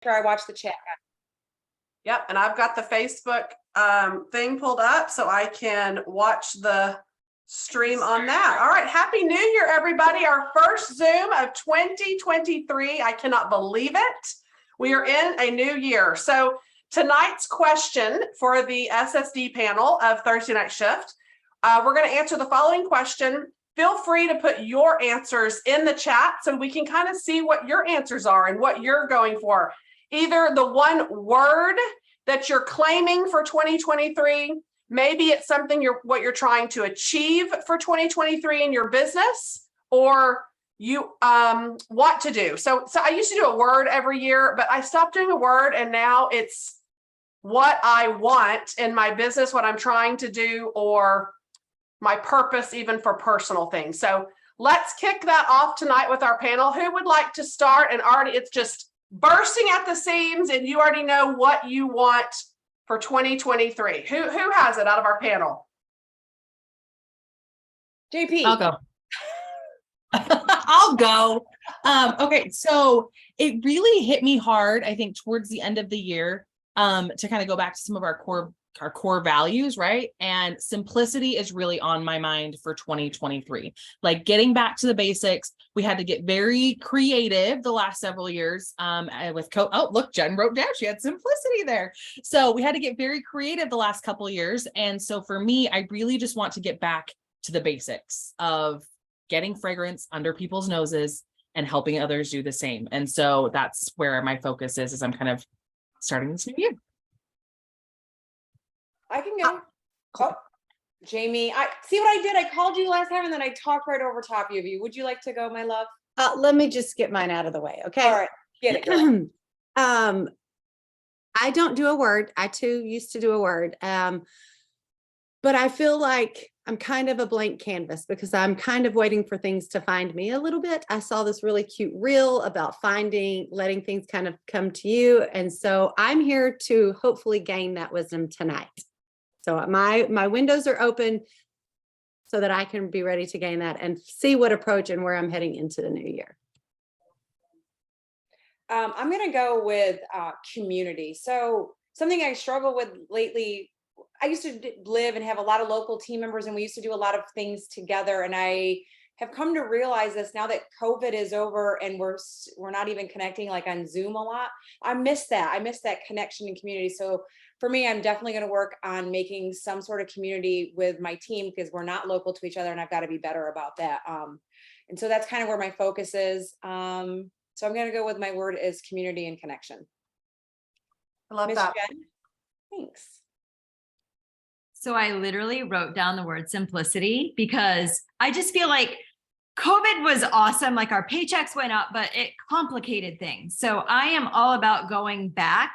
Sure, I watched the chat. Yep, and I've got the Facebook thing pulled up so I can watch the stream on that. All right, Happy New Year, everybody. Our first Zoom of 2023. I cannot believe it. We are in a new year. So tonight's question for the SSD panel of Thursday Night Shift, we're going to answer the following question. Feel free to put your answers in the chat so we can kind of see what your answers are and what you're going for. Either the one word that you're claiming for 2023, maybe it's something what you're trying to achieve for 2023 in your business, or you want to do. So I used to do a word every year, but I stopped doing a word, and now it's what I want in my business, what I'm trying to do, or my purpose, even for personal things. So let's kick that off tonight with our panel. Who would like to start? And already it's just bursting at the seams, and you already know what you want for 2023. Who has it out of our panel? JP. I'll go. I'll go. Okay, so it really hit me hard, I think, towards the end of the year, to kind of go back to some of our core values, right? And simplicity is really on my mind for 2023. Like getting back to the basics. We had to get very creative the last several years with oh, look, Jen wrote down, she had simplicity there. So we had to get very creative the last couple of years. And so for me, I really just want to get back to the basics of getting fragrance under people's noses and helping others do the same. And so that's where my focus is, as I'm kind of starting this new year. I can go. Oh, Jamie, I see what I did. I called you last time and then I talked right over top of you. Would you like to go, my love? Let me just get mine out of the way. Okay. All right. Get it. I don't do a word. I too used to do a word. But I feel like I'm kind of a blank canvas because I'm kind of waiting for things to find me a little bit. I saw this really cute reel about letting things kind of come to you. And so I'm here to hopefully gain that wisdom tonight. So my windows are open so that I can be ready to gain that and see what approach and where I'm heading into the new year. I'm going to go with community. So something I struggle with lately, I used to live and have a lot of local team members, and we used to do a lot of things together. And I have come to realize this now that COVID is over and we're not even connecting like on Zoom a lot. I miss that. I miss that connection and community. So for me, I'm definitely going to work on making some sort of community with my team because we're not local to each other, and I've got to be better about that. And so that's kind of where my focus is. So I'm going to go with my word is community and connection. I love that. Jen? Thanks. So I literally wrote down the word simplicity because I just feel like COVID was awesome. Like our paychecks went up, but it complicated things. So I am all about going back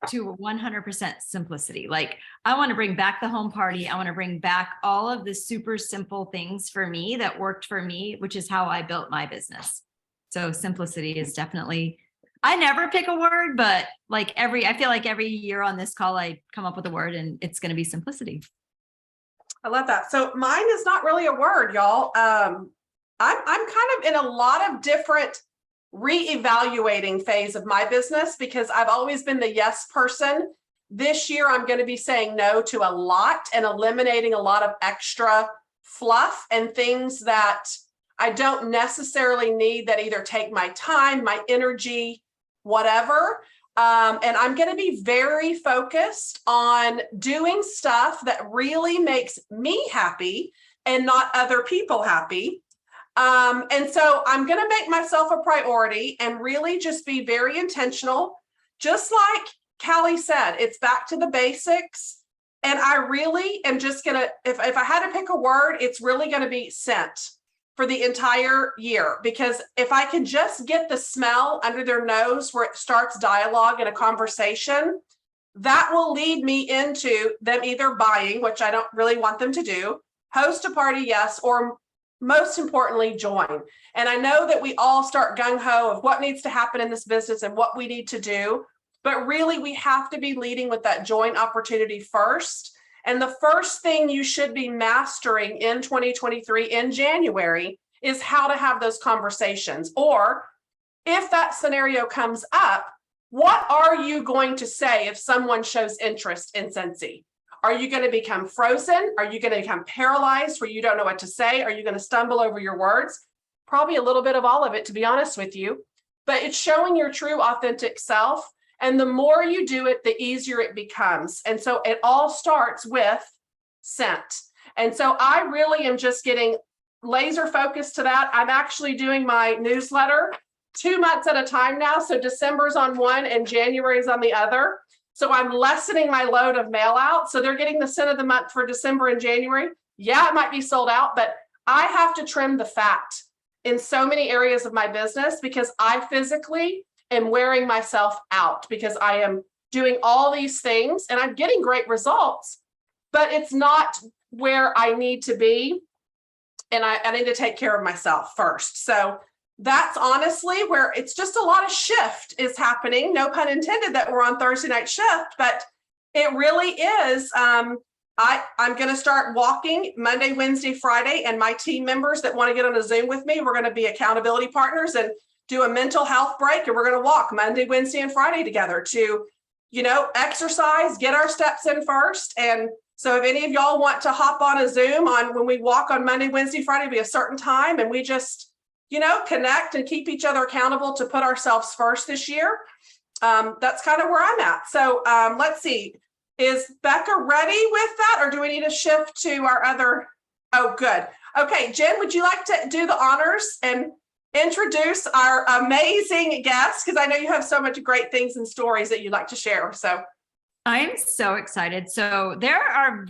to 100% simplicity. Like I want to bring back the home party. I want to bring back all of the super simple things for me that worked for me, which is how I built my business. So simplicity is definitely, I never pick a word, but like I feel like every year on this call, I come up with a word and it's going to be simplicity. I love that. So mine is not really a word, y'all. I'm kind of in a lot of different reevaluating phase of my business because I've always been the yes person. This year, I'm going to be saying no to a lot and eliminating a lot of extra fluff and things that I don't necessarily need that either take my time, my energy, whatever. And I'm going to be very focused on doing stuff that really makes me happy and not other people happy. And so I'm going to make myself a priority and really just be very intentional. Just like Callie said, it's back to the basics. And I really am just going to, if I had to pick a word, it's really going to be scent for the entire year. Because if I can just get the smell under their nose where it starts dialogue and a conversation, that will lead me into them either buying, which I don't really want them to do, host a party, yes, or most importantly, join. And I know that we all start gung-ho of what needs to happen in this business and what we need to do, but really we have to be leading with that join opportunity first. And the first thing you should be mastering in 2023 in January is how to have those conversations. Or if that scenario comes up, what are you going to say if someone shows interest in Scentsy? Are you going to become frozen? Are you going to become paralyzed where you don't know what to say? Are you going to stumble over your words? Probably a little bit of all of it, to be honest with you. But it's showing your true, authentic self. And the more you do it, the easier it becomes. And so it all starts with scent. And so I really am just getting laser focused to that. I'm actually doing my newsletter 2 months at a time now. So December's on one and January's on the other. So I'm lessening my load of mail out. So they're getting the scent of the month for December and January. Yeah, it might be sold out, but I have to trim the fat in so many areas of my business because I physically am wearing myself out because I am doing all these things and I'm getting great results, but it's not where I need to be. And I need to take care of myself first. So that's honestly where it's just a lot of shift is happening. No pun intended that we're on Thursday night shift, but it really is. I'm going to start walking Monday, Wednesday, Friday, and my team members that want to get on a Zoom with me, we're going to be accountability partners and do a mental health break. And we're going to walk Monday, Wednesday, and Friday together to, exercise, get our steps in first. And so if any of y'all want to hop on a Zoom on when we walk on Monday, Wednesday, Friday, be a certain time, and we just connect and keep each other accountable to put ourselves first this year. That's kind of where I'm at. So let's see. Is Becca ready with that, or do we need to shift to our other? Oh, good. Okay, Jen, would you like to do the honors and introduce our amazing guest? Because I know you have so much great things and stories that you'd like to share. So I'm so excited. So there are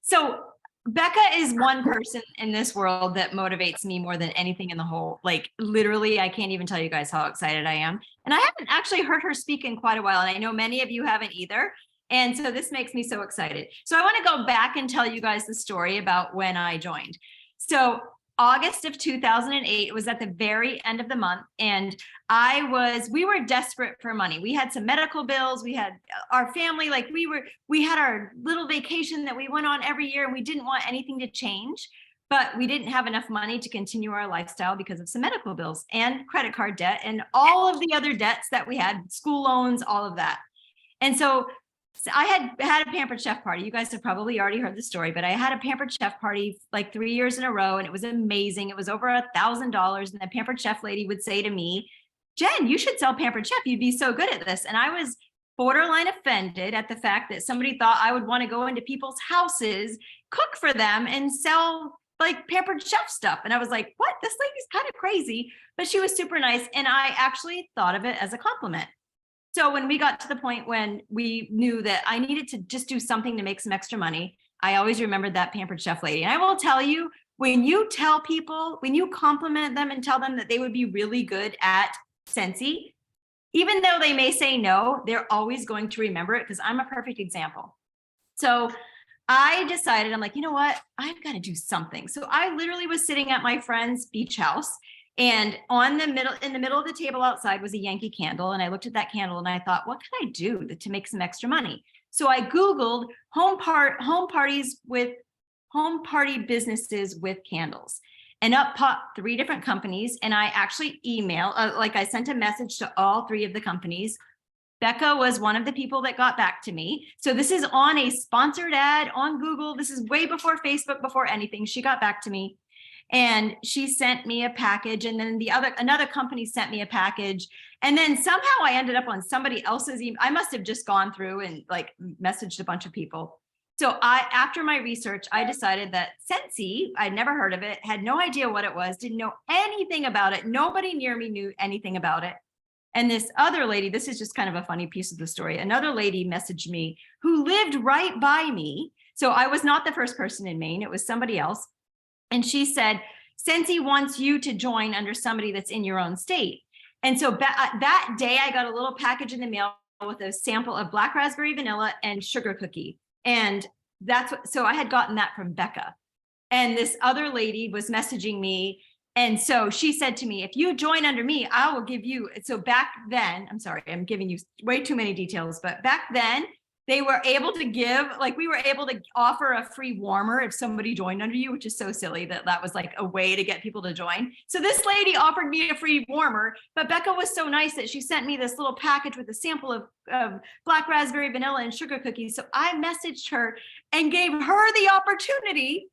so Becca is one person in this world that motivates me more than anything in the whole, literally, I can't even tell you guys how excited I am. And I haven't actually heard her speak in quite a while. And I know many of you haven't either. And so this makes me so excited. So I want to go back and tell you guys the story about when I joined. So August of 2008, it was at the very end of the month. And we were desperate for money. We had some medical bills. We had our family, we had our little vacation that we went on every year and we didn't want anything to change, but we didn't have enough money to continue our lifestyle because of some medical bills and credit card debt and all of the other debts that we had, school loans, all of that. And so I had a Pampered Chef party. You guys have probably already heard the story, but I had a Pampered Chef party 3 years in a row, and it was amazing. It was over $1,000. And the Pampered Chef lady would say to me, Jen, you should sell Pampered Chef. You'd be so good at this. And I was borderline offended at the fact that somebody thought I would want to go into people's houses, cook for them, and sell Pampered Chef stuff. And I was like, what? This lady's kind of crazy, but she was super nice. And I actually thought of it as a compliment. So when we got to the point when we knew that I needed to just do something to make some extra money, I always remembered that Pampered Chef lady. And I will tell you, when you tell people, when you compliment them and tell them that they would be really good at Scentsy, even though they may say no, they're always going to remember it because I'm a perfect example. So I decided, I'm like, you know what? I've got to do something. So I literally was sitting at my friend's beach house. And in the middle of the table outside was a Yankee candle. And I looked at that candle and I thought, what can I do to make some extra money? So I Googled home party businesses with candles, and up popped 3 different companies. And I actually I sent a message to all 3 of the companies. Becca was one of the people that got back to me. So this is on a sponsored ad on Google. This is way before Facebook, before anything. She got back to me. And she sent me a package, and then another company sent me a package, and then somehow I ended up on somebody else's email. I must have just gone through and messaged a bunch of people. So after my research, I decided that Scentsy, I'd never heard of it, had no idea what it was, didn't know anything about it. Nobody near me knew anything about it. And this other lady, this is just kind of a funny piece of the story. Another lady messaged me who lived right by me. So I was not the first person in Maine. It was somebody else. And she said, Scentsy wants you to join under somebody that's in your own state. And so that day I got a little package in the mail with a sample of black raspberry vanilla and sugar cookie. And so I had gotten that from Becca. And this other lady was messaging me. And so she said to me, if you join under me, I will give you. So back then, I'm sorry, I'm giving you way too many details, but back then They were able to give, like, we were able to offer a free warmer if somebody joined under you, which is so silly that that was like a way to get people to join. So this lady offered me a free warmer, but Becca was so nice that she sent me this little package with a sample of black raspberry, vanilla, and sugar cookies. So I messaged her and gave her the opportunity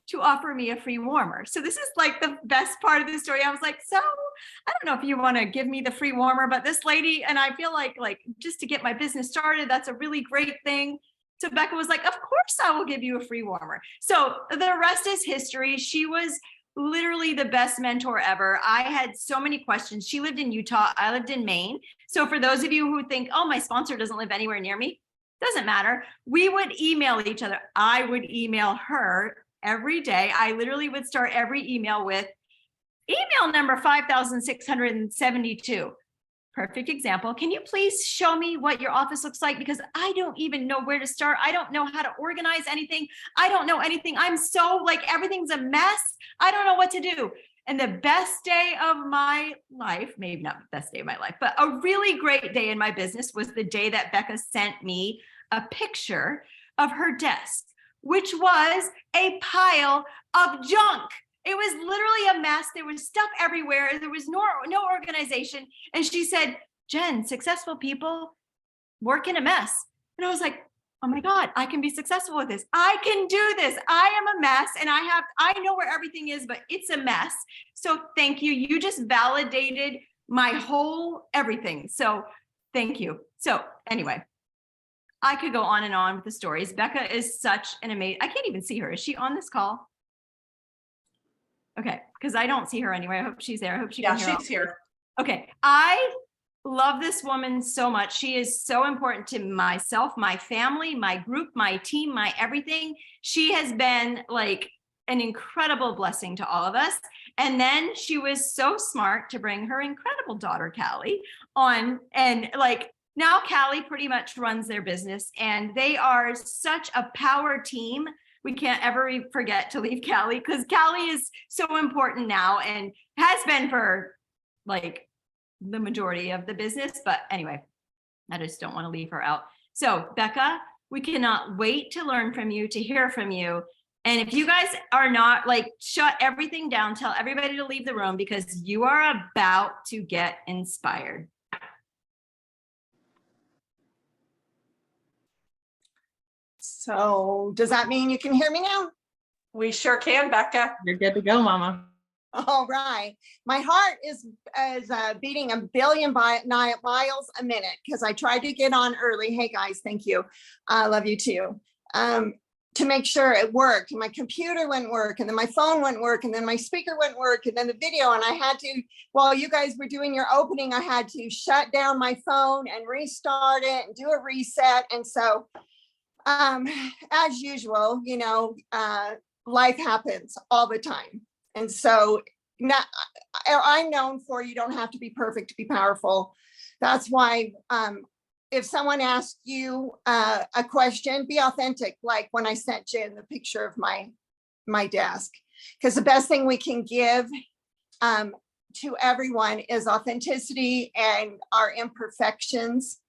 to offer me a free warmer. So this is like the best part of the story. I was like, so I don't know if you want to give me the free warmer, but this lady, and I feel like just to get my business started, that's a really great thing. So Becca was like, of course I will give you a free warmer. So the rest is history. She was literally the best mentor ever. I had so many questions. She lived in Utah. I lived in Maine. So for those of you who think, oh, my sponsor doesn't live anywhere near me, doesn't matter. We would email each other. I would email her every day. I literally would start every email with email number 5672. Perfect example. Can you please show me what your office looks like? Because I don't even know where to start. I don't know how to organize anything. I don't know anything. I'm so like, everything's a mess. I don't know what to do. And the best day of my life, maybe not the best day of my life, but a really great day in my business was the day that Becca sent me a picture of her desk, which was a pile of junk. It was literally a mess. There was stuff everywhere. There was no organization. And she said, Jen, successful people work in a mess. And I was like, oh my God, I can be successful with this. I can do this. I am a mess and I know where everything is, but it's a mess. So thank you. You just validated my whole everything. So thank you. So anyway, I could go on and on with the stories. Becca is such an amazing, I can't even see her. Is she on this call? Okay, because I don't see her anyway. I hope she's there. I hope she can hear. Yeah, she's here. Okay, I love this woman so much. She is so important to myself, my family, my group, my team, my everything. She has been like an incredible blessing to all of us. And then she was so smart to bring her incredible daughter, Callie, on, and like, now Callie pretty much runs their business and they are such a power team. We can't ever forget to leave Callie because Callie is so important now and has been for like the majority of the business. But anyway, I just don't want to leave her out. So Becca, we cannot wait to learn from you, to hear from you. And if you guys are not like, shut everything down, tell everybody to leave the room because you are about to get inspired. So does that mean you can hear me now? We sure can, Becca. You're good to go, Mama. All right. My heart is beating a billion miles a minute because I tried to get on early. Hey guys, thank you. I love you too. To make sure it worked. My computer wouldn't work, and then my phone wouldn't work, and then my speaker wouldn't work, and then the video. And I had to, while you guys were doing your opening, I had to shut down my phone and restart it and do a reset. And so, as usual, you know, life happens all the time. And so I'm known for, you don't have to be perfect to be powerful. That's why if someone asks you a question, be authentic. Like when I sent Jen the picture of my desk, because the best thing we can give to everyone is authenticity and our imperfections.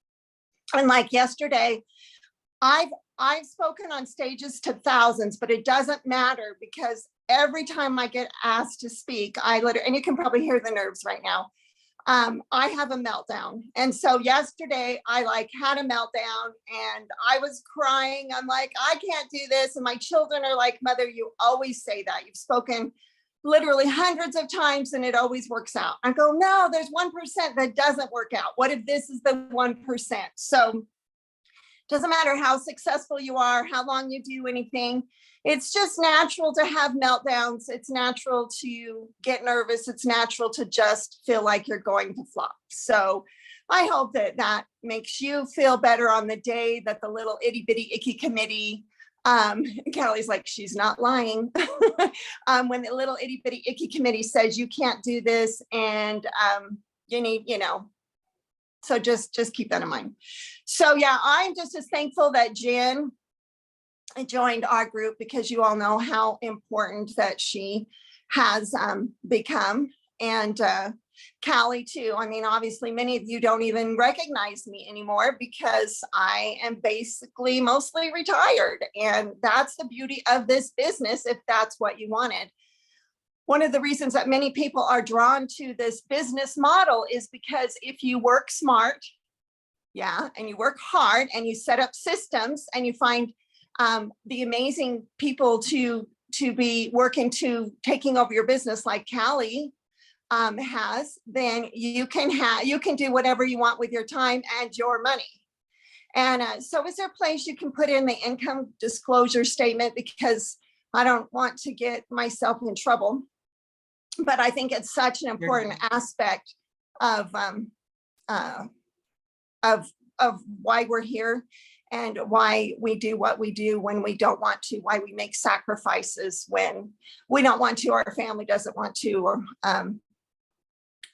And like yesterday, I've spoken on stages to thousands, but it doesn't matter because every time I get asked to speak, and you can probably hear the nerves right now, I have a meltdown. And so yesterday I had a meltdown and I was crying. I'm like, I can't do this. And my children are like, Mother, you always say that. You've spoken literally hundreds of times and it always works out. I go, no, there's 1% that doesn't work out. What if this is the 1%? So doesn't matter how successful you are, how long you do anything. It's just natural to have meltdowns. It's natural to get nervous. It's natural to just feel like you're going to flop. So I hope that makes you feel better on the day that the little itty bitty icky committee, Callie's like, she's not lying. When the little itty bitty icky committee says you can't do this and you need, so just keep that in mind. So yeah, I'm just as thankful that Jen joined our group because you all know how important that she has become. And Callie too. I mean, obviously many of you don't even recognize me anymore because I am basically mostly retired. And that's the beauty of this business, if that's what you wanted. One of the reasons that many people are drawn to this business model is because if you work smart, yeah, and you work hard and you set up systems and you find the amazing people to be working to taking over your business like Callie has, then you can do whatever you want with your time and your money. And so is there a place you can put in the income disclosure statement, because I don't want to get myself in trouble, but I think it's such an important aspect of why we're here and why we do what we do when we don't want to, why we make sacrifices when we don't want to, or our family doesn't want to. Or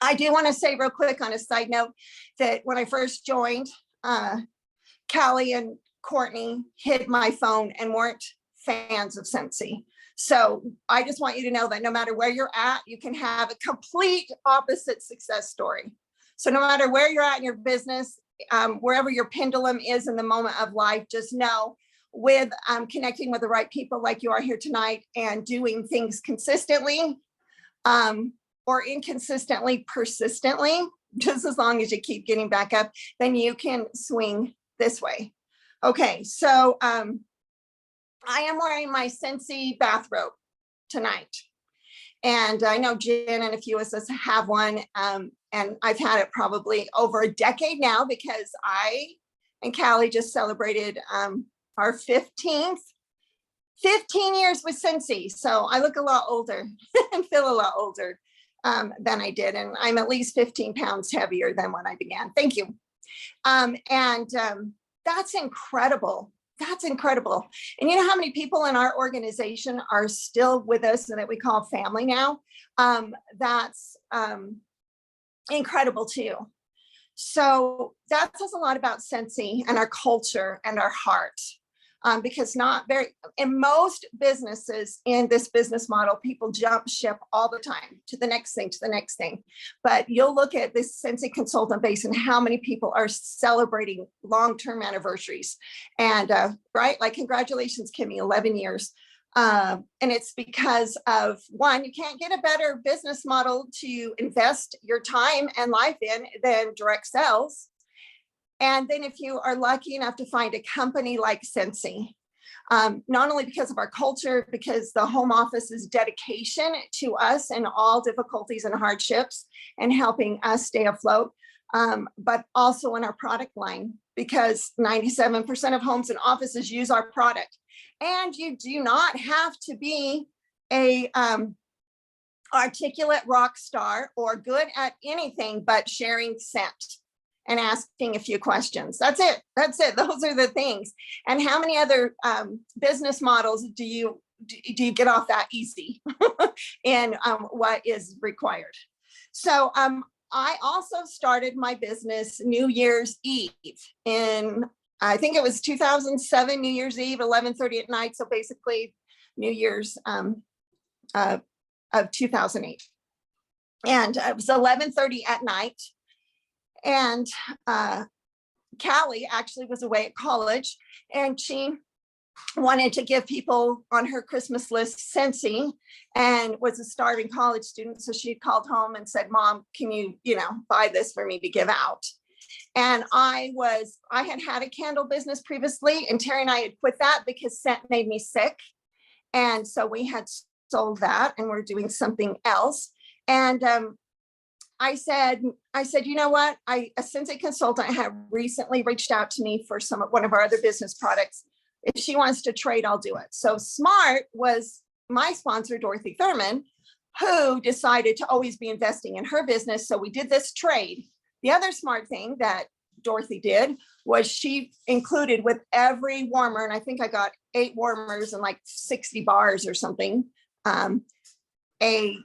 I do want to say real quick on a side note that when I first joined, Callie and Courtney hid my phone and weren't fans of Scentsy. So I just want you to know that no matter where you're at, you can have a complete opposite success story. So no matter where you're at in your business, wherever your pendulum is in the moment of life, just know with connecting with the right people like you are here tonight and doing things consistently or inconsistently, persistently, just as long as you keep getting back up, then you can swing this way. Okay, so I am wearing my Scentsy bathrobe tonight. And I know Jen and a few of us have one. And I've had it probably over a decade now, because I and Callie just celebrated our 15 years with Scentsy. So I look a lot older and feel a lot older than I did. And I'm at least 15 pounds heavier than when I began. Thank you. That's incredible. That's incredible. And you know how many people in our organization are still with us and that we call family now? That's incredible too. So that says a lot about Scentsy and our culture and our heart. Because in most businesses in this business model, people jump ship all the time to the next thing, to the next thing. But you'll look at this Scentsy consultant base and how many people are celebrating long-term anniversaries. And right, like congratulations, Kimmy, 11 years. And it's because of, one, you can't get a better business model to invest your time and life in than direct sales. And then if you are lucky enough to find a company like Scentsy, not only because of our culture, because the home office's dedication to us and all difficulties and hardships and helping us stay afloat, but also in our product line, because 97% of homes and offices use our product. And you do not have to be a articulate rock star or good at anything but sharing scent and asking a few questions. That's it. That's it. Those are the things. And how many other business models do you get off that easy in what is required? So I also started my business New Year's Eve in, I think it was 2007, New Year's Eve, 11:30 at night. So basically New Year's of 2008. And it was 11:30 at night. And Callie actually was away at college, and she wanted to give people on her Christmas list Scentsy, and was a starving college student. So she called home and said, Mom, can you buy this for me to give out? And I had a candle business previously, and Terry and I had quit that because scent made me sick. And so we had sold that and we're doing something else. And I said, you know what? A Scentsy consultant had recently reached out to me for one of our other business products. If she wants to trade, I'll do it. So Smart was my sponsor, Dorothy Thurman, who decided to always be investing in her business. So we did this trade. The other smart thing that Dorothy did was she included with every warmer, and I think I got 8 warmers and like 60 bars or something, a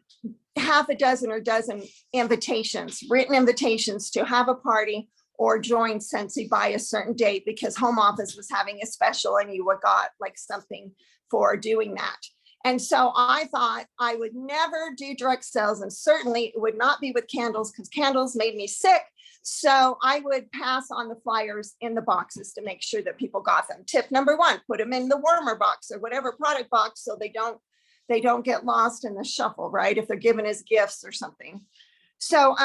half a dozen or dozen invitations, written invitations to have a party or join Scentsy by a certain date, because home office was having a special and you got like something for doing that. And so I thought I would never do direct sales, and certainly it would not be with candles because candles made me sick. So I would pass on the flyers in the boxes to make sure that people got them. Tip number one, put them in the warmer box or whatever product box so they don't get lost in the shuffle, right? If they're given as gifts or something. So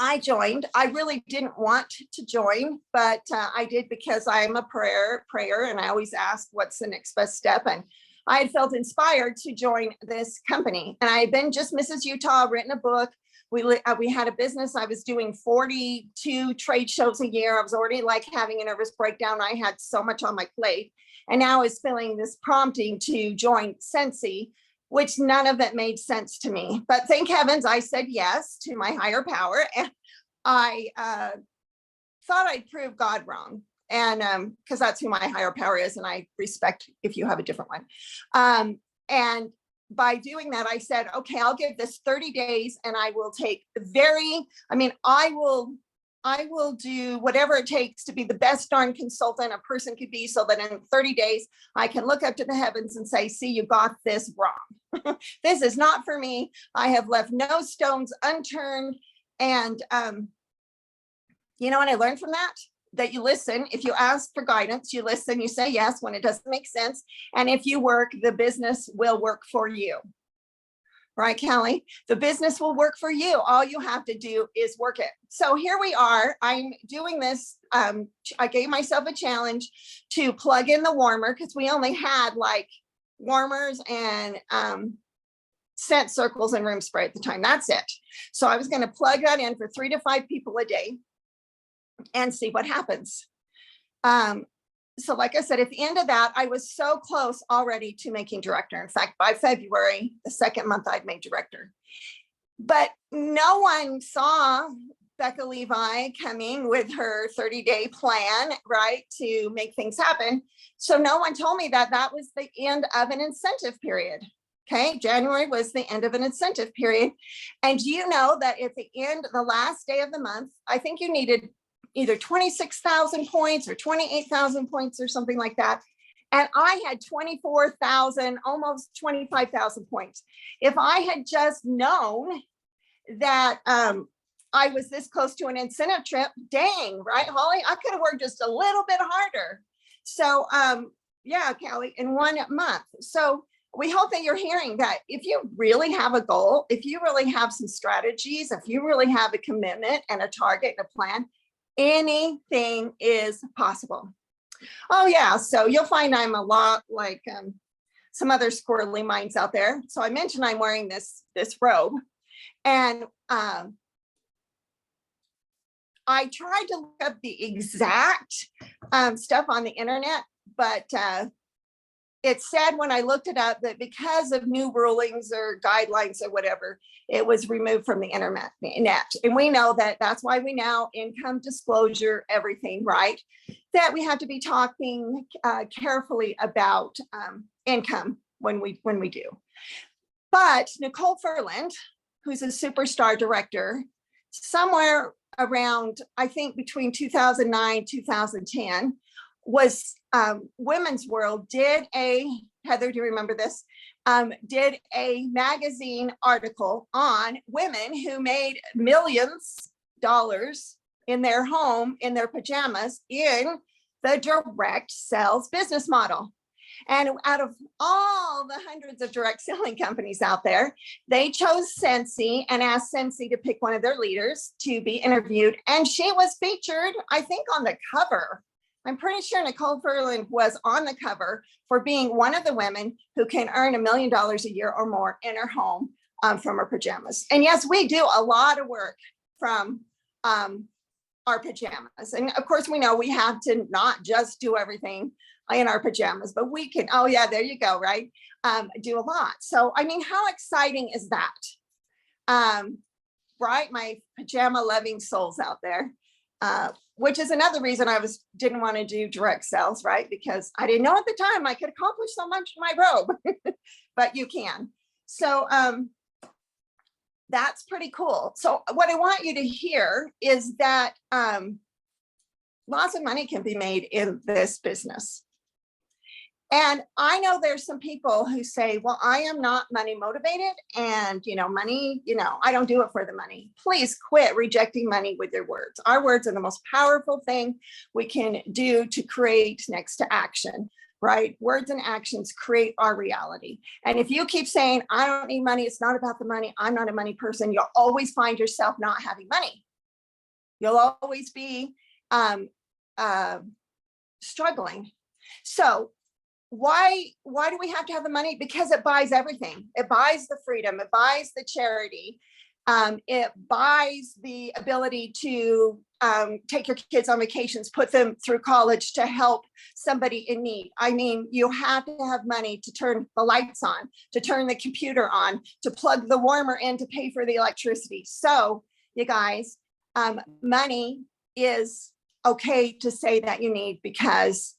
I joined. I really didn't want to join, but I did because I'm a prayer, and I always ask what's the next best step. And I had felt inspired to join this company. And I had been just Mrs. Utah, written a book. We had a business. I was doing 42 trade shows a year. I was already like having a nervous breakdown. I had so much on my plate. And now I was feeling this prompting to join Scentsy, which none of it made sense to me. But thank heavens I said yes to my higher power. And I thought I'd prove God wrong. And because that's who my higher power is. And I respect if you have a different one. And by doing that, I said, okay, I'll give this 30 days and I will take I will do whatever it takes to be the best darn consultant a person could be, so that in 30 days, I can look up to the heavens and say, see, you got this wrong. This is not for me. I have left no stones unturned. And you know what I learned from that? That you listen. If you ask for guidance, you listen, you say yes when it doesn't make sense. And if you work, the business will work for you. Right, Kelly? The business will work for you. All you have to do is work it. So here we are. I'm doing this. I gave myself a challenge to plug in the warmer because we only had like warmers and scent circles and room spray at the time. That's it. So I was going to plug that in for 3 to 5 people a day and see what happens. So like I said, at the end of that, I was so close already to making director. In fact, by February, the second month I'd made director. But no one saw Becca Levie coming with her 30-day plan, right, to make things happen. So no one told me that that was the end of an incentive period. Okay, January was the end of an incentive period. And you know that at the end, the last day of the month, I think you needed either 26,000 points or 28,000 points or something like that. And I had 24,000, almost 25,000 points. If I had just known that I was this close to an incentive trip, dang, right, Holly? I could have worked just a little bit harder. So yeah, Kelly, in 1 month. So we hope that you're hearing that if you really have a goal, if you really have some strategies, if you really have a commitment and a target and a plan, anything is possible. Oh yeah, so you'll find I'm a lot like some other squirrely minds out there. So I mentioned I'm wearing this robe, and I tried to look up the exact stuff on the internet, but it said when I looked it up that because of new rulings or guidelines or whatever, it was removed from the internet. And we know that that's why we now income disclosure, everything, right? That we have to be talking carefully about income when we do. But Nicole Furland, who's a superstar director, somewhere around, I think between 2009, 2010, was Women's World did a, Heather, do you remember this? Did a magazine article on women who made millions dollars in their home, in their pajamas, in the direct sales business model. And out of all the hundreds of direct selling companies out there, they chose Scentsy and asked Scentsy to pick one of their leaders to be interviewed. And she was featured, I think, on the cover. I'm pretty sure Nicole Furland was on the cover for being one of the women who can earn $1 million a year or more in her home from her pajamas. And yes, we do a lot of work from our pajamas. And of course, we know we have to not just do everything in our pajamas, but we can, oh yeah, there you go, right? Do a lot. So, I mean, how exciting is that? Right? My pajama loving souls out there. Which is another reason I didn't want to do direct sales, right? Because I didn't know at the time I could accomplish so much in my robe, but you can. So that's pretty cool. So what I want you to hear is that lots of money can be made in this business. And I know there's some people who say, well, I am not money motivated and, money, I don't do it for the money. Please quit rejecting money with your words. Our words are the most powerful thing we can do to create next to action, right? Words and actions create our reality. And if you keep saying, I don't need money, it's not about the money, I'm not a money person, you'll always find yourself not having money. You'll always be struggling. So why do we have to have the money? Because it buys everything. It buys the freedom. It buys the charity. It buys the ability to take your kids on vacations, put them through college, to help somebody in need. I mean, you have to have money to turn the lights on, to turn the computer on, to plug the warmer in, to pay for the electricity. So you guys, money is okay to say that you need, because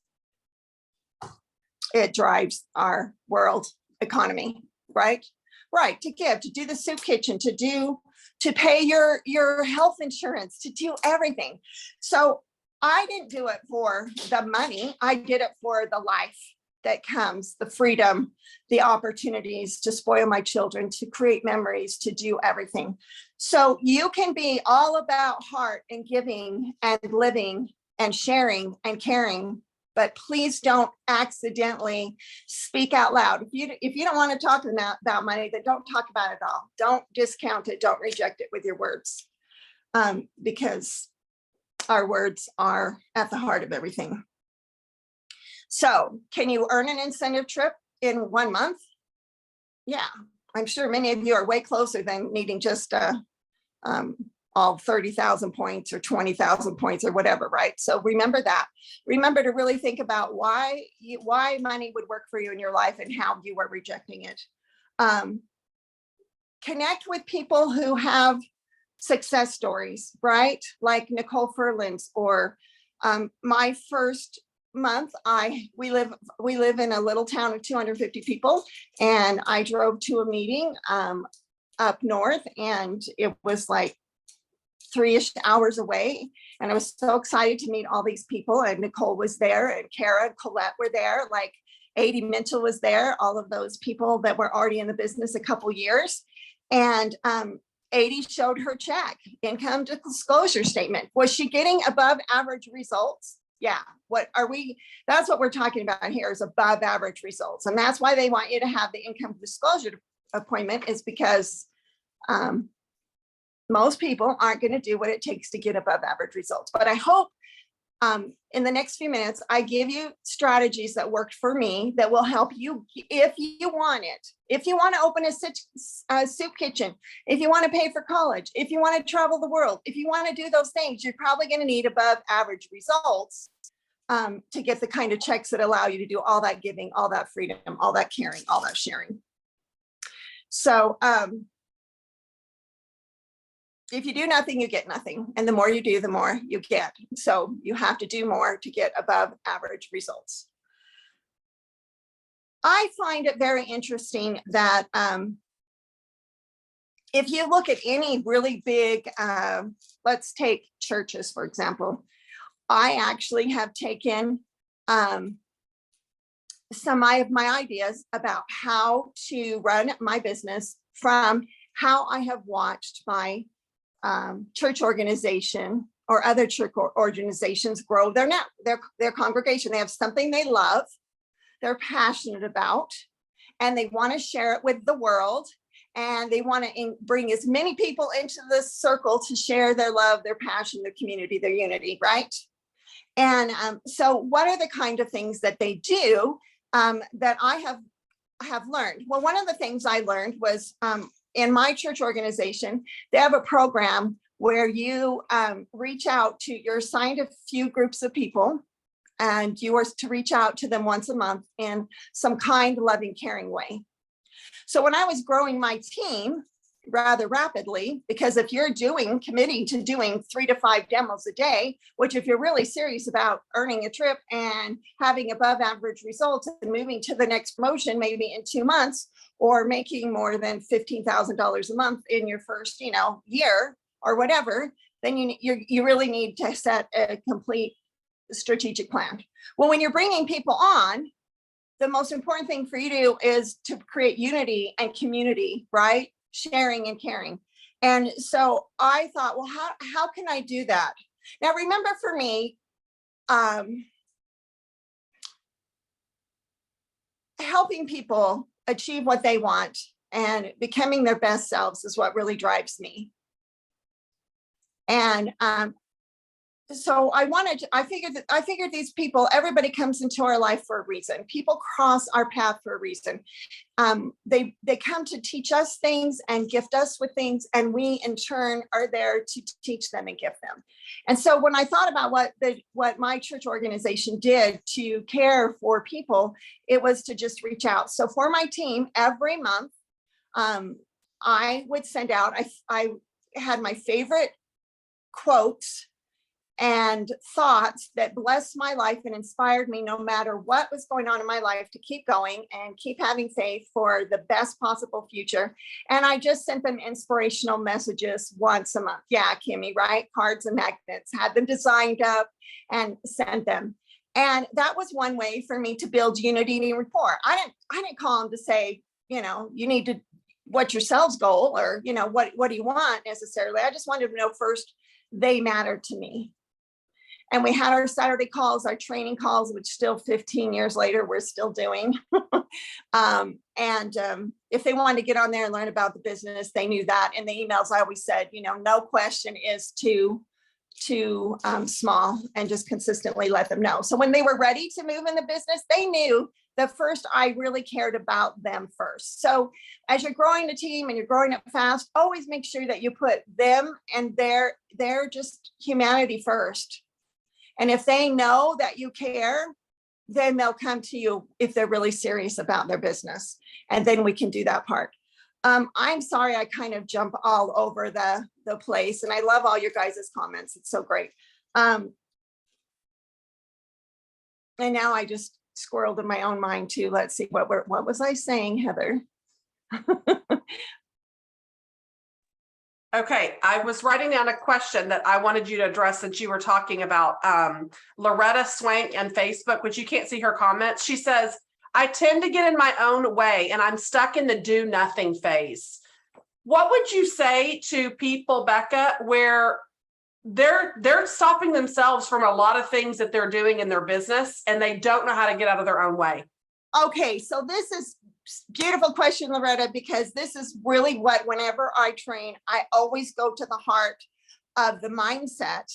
it drives our world economy, right? Right, to give, to do the soup kitchen, to pay your health insurance, to do everything. So I didn't do it for the money. I did it for the life that comes, the freedom, the opportunities to spoil my children, to create memories, to do everything. So you can be all about heart and giving and living and sharing and caring, but please don't accidentally speak out loud. If you don't want to talk about money, then don't talk about it at all. Don't discount it. Don't reject it with your words, because our words are at the heart of everything. So can you earn an incentive trip in 1 month? Yeah, I'm sure many of you are way closer than needing just all 30,000 points or 20,000 points or whatever, right? So remember that. Remember to really think about why money would work for you in your life and how you are rejecting it. Connect with people who have success stories, right? Like Nicole Furlan's, or my first month, we live in a little town of 250 people, and I drove to a meeting up north, and it was like 3-ish hours away. And I was so excited to meet all these people. And Nicole was there, and Kara and Colette were there, like Adi Mitchell was there, all of those people that were already in the business a couple years. And Adi showed her check, income disclosure statement. Was she getting above average results? Yeah. That's what we're talking about here, is above average results. And that's why they want you to have the income disclosure appointment, is because most people aren't going to do what it takes to get above average results. But I hope in the next few minutes, I give you strategies that worked for me that will help you if you want it. If you want to open a soup kitchen, if you want to pay for college, if you want to travel the world, if you want to do those things, you're probably going to need above average results to get the kind of checks that allow you to do all that giving, all that freedom, all that caring, all that sharing. So if you do nothing, you get nothing. And the more you do, the more you get. So you have to do more to get above average results. I find it very interesting that if you look at any really big, let's take churches, for example. I actually have taken some of my ideas about how to run my business from how I have watched my church organization or other church organizations grow their congregation. They have something they love, they're passionate about, and they want to share it with the world. And they want to bring as many people into this circle to share their love, their passion, their community, their unity, right? And so what are the kind of things that they do that I have learned? Well, one of the things I learned was in my church organization, they have a program where you reach out to, you're assigned a few groups of people, and you are to reach out to them once a month in some kind, loving, caring way. So when I was growing my team rather rapidly, because if you're committing to doing 3 to 5 demos a day, which if you're really serious about earning a trip and having above average results and moving to the next promotion, maybe in 2 months, or making more than $15,000 a month in your first, year or whatever, then you really need to set a complete strategic plan. Well, when you're bringing people on, the most important thing for you to do is to create unity and community, right? Sharing and caring. And so I thought, well, how can I do that? Now, remember, for me, helping people achieve what they want and becoming their best selves is what really drives me. And so I figured these people, everybody comes into our life for a reason. People cross our path for a reason. They come to teach us things and gift us with things, and we in turn are there to teach them and gift them. And so when I thought about what my church organization did to care for people, it was to just reach out. So for my team, every month, I would send out, I had my favorite quotes and thoughts that blessed my life and inspired me, no matter what was going on in my life, to keep going and keep having faith for the best possible future. And I just sent them inspirational messages once a month. Yeah, Kimmy, right? Cards and magnets, had them designed up and sent them. And that was one way for me to build unity and rapport. I didn't call them to say, you need to, what's your sales goal, or, what do you want necessarily? I just wanted to know first, they matter to me. And we had our Saturday calls, our training calls, which still 15 years later, we're still doing. If they wanted to get on there and learn about the business, they knew that. In the emails, I always said, no question is too small, and just consistently let them know. So when they were ready to move in the business, they knew that first I really cared about them first. So as you're growing the team and you're growing up fast, always make sure that you put them and their just humanity first. And if they know that you care, then they'll come to you if they're really serious about their business. And then we can do that part. I'm sorry, I kind of jump all over the place, and I love all your guys' comments. It's so great. And now I just squirreled in my own mind too. Let's see, what was I saying, Heather? Okay, I was writing down a question that I wanted you to address, since you were talking about Loretta Swank and Facebook, which you can't see her comments. She says, I tend to get in my own way and I'm stuck in the do nothing phase. What would you say to people, Becca, where they're stopping themselves from a lot of things that they're doing in their business and they don't know how to get out of their own way? Okay, so this is beautiful question, Loretta, because this is really what, whenever I train, I always go to the heart of the mindset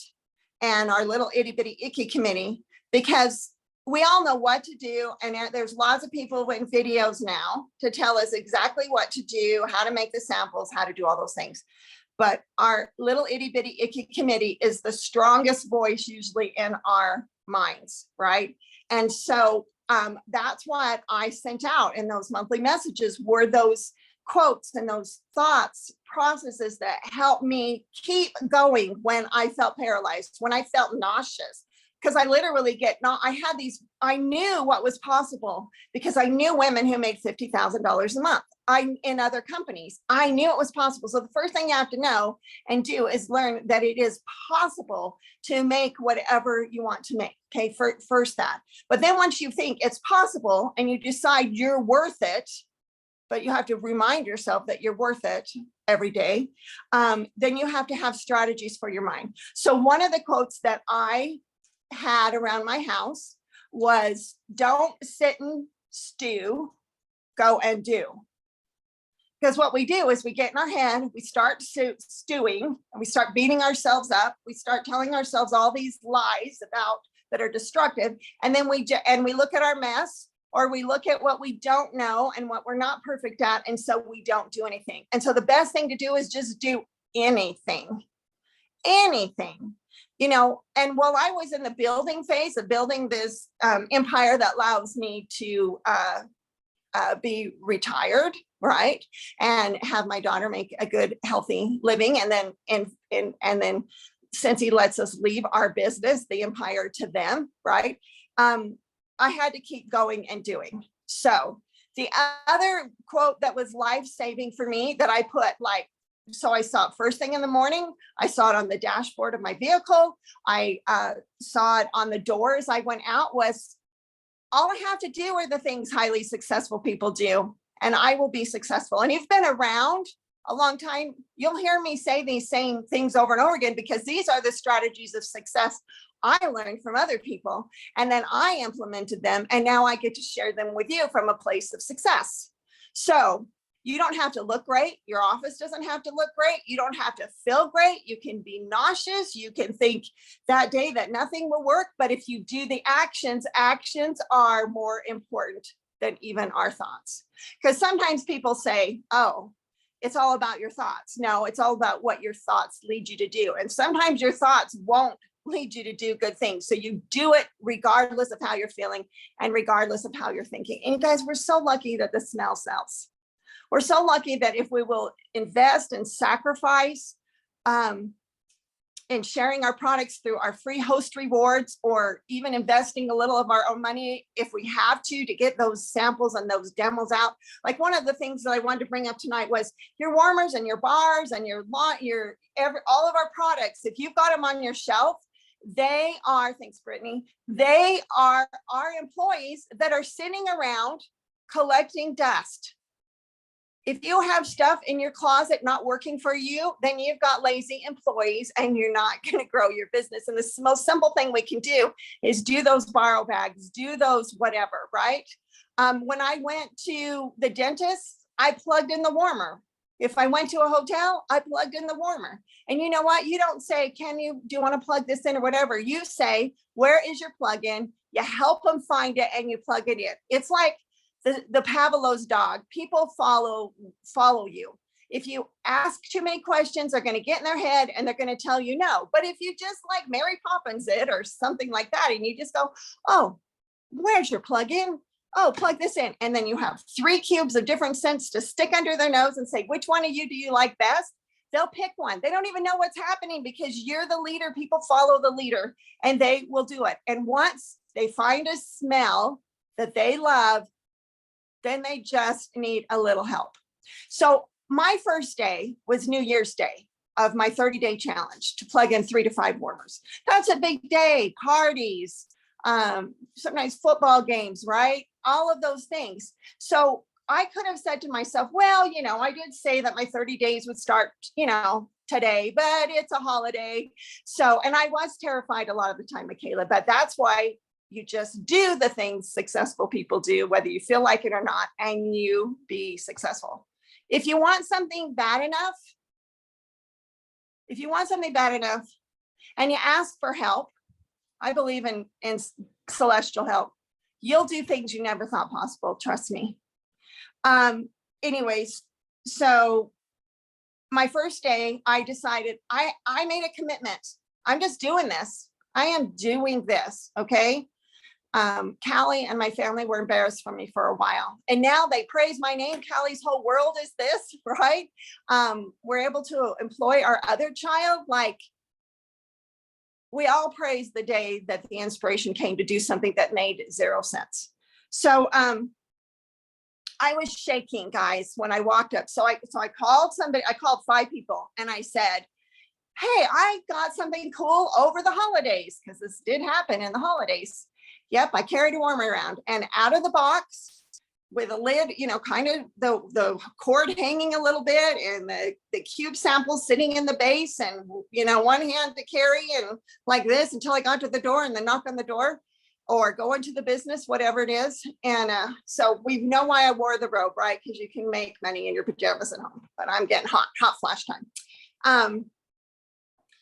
and our little itty bitty icky committee, because we all know what to do. And there's lots of people in videos now to tell us exactly what to do, how to make the samples, how to do all those things. But our little itty bitty icky committee is the strongest voice usually in our minds, right? And so that's what I sent out in those monthly messages, were those quotes and those thoughts, processes that helped me keep going when I felt paralyzed, when I felt nauseous. Because I literally I knew what was possible, because I knew women who made $50,000 a month. In other companies, I knew it was possible. So the first thing you have to know and do is learn that it is possible to make whatever you want to make. Okay, first that. But then once you think it's possible and you decide you're worth it, but you have to remind yourself that you're worth it every day, then you have to have strategies for your mind. So one of the quotes that I had around my house was, don't sit and stew, go and do. Because what we do is we get in our head, we start stewing, and we start beating ourselves up. We start telling ourselves all these lies that are destructive. And then we look at our mess, or we look at what we don't know and what we're not perfect at. And so we don't do anything. And so the best thing to do is just do anything. And while I was in the building phase of building this empire that allows me to be retired, right, and have my daughter make a good, healthy living, and then Scentsy lets us leave our business, the empire, to them, right? I had to keep going and doing. So the other quote that was life-saving for me that I put, so I saw it first thing in the morning. I saw it on the dashboard of my vehicle. I saw it on the door as I went out, was, all I have to do are the things highly successful people do, and I will be successful. And you've been around a long time, you'll hear me say these same things over and over again, because these are the strategies of success I learned from other people, and then I implemented them, and now I get to share them with you from a place of success. So you don't have to look great. Your office doesn't have to look great. You don't have to feel great. You can be nauseous. You can think that day that nothing will work. But if you do the actions, actions are more important than even our thoughts. Because sometimes people say, oh, it's all about your thoughts. No, it's all about what your thoughts lead you to do. And sometimes your thoughts won't lead you to do good things. So you do it regardless of how you're feeling and regardless of how you're thinking. And guys, we're so lucky that the smell sells. We're so lucky that if we will invest and sacrifice in sharing our products through our free host rewards, or even investing a little of our own money if we have to get those samples and those demos out. Like one of the things that I wanted to bring up tonight was your warmers and your bars and all of our products. If you've got them on your shelf, they are, thanks Brittany, they are our employees that are sitting around collecting dust. If you have stuff in your closet not working for you, then you've got lazy employees and you're not going to grow your business. And the most simple thing we can do is do those borrow bags, do those whatever, right? When I went to the dentist, I plugged in the warmer. If I went to a hotel, I plugged in the warmer. And you know what? You don't say, do you want to plug this in or whatever? You say, where is your plug-in? You help them find it and you plug it in. It's like the Pavlov's dog. People follow you. If you ask too many questions, they're going to get in their head and they're going to tell you no. But if you just like Mary Poppins it or something like that, and you just go, oh, where's your plug-in? Oh, plug this in. And then you have 3 cubes of different scents to stick under their nose and say, which one of you do you like best? They'll pick one. They don't even know what's happening because you're the leader. People follow the leader and they will do it. And once they find a smell that they love, then they just need a little help. So my first day was New Year's Day of my 30-day challenge to plug in 3 to 5 warmers. That's a big day, parties, sometimes football games, right? All of those things. So I could have said to myself, well, I did say that my 30 days would start, today, but it's a holiday. So, and I was terrified a lot of the time, Michaela, but that's why you just do the things successful people do, whether you feel like it or not, and you be successful. If you want something bad enough, and you ask for help, I believe in celestial help, you'll do things you never thought possible. Trust me. Anyways, so my first day, I decided I made a commitment. I'm just doing this. I am doing this. Okay. Callie and my family were embarrassed from me for a while, and now they praise my name. Callie's whole world is this, right? We're able to employ our other child. Like, we all praise the day that the inspiration came to do something that made 0 sense. So, I was shaking, guys, when I walked up. So I called somebody, I called 5 people and I said, hey, I got something cool over the holidays, because this did happen in the holidays. Yep, I carried a warmer around, and out of the box with a lid, kind of the cord hanging a little bit, and the cube samples sitting in the base, and, one hand to carry and like this until I got to the door and then knock on the door or go into the business, whatever it is. And so we know why I wore the robe, right? Because you can make money in your pajamas at home, but I'm getting hot flash time.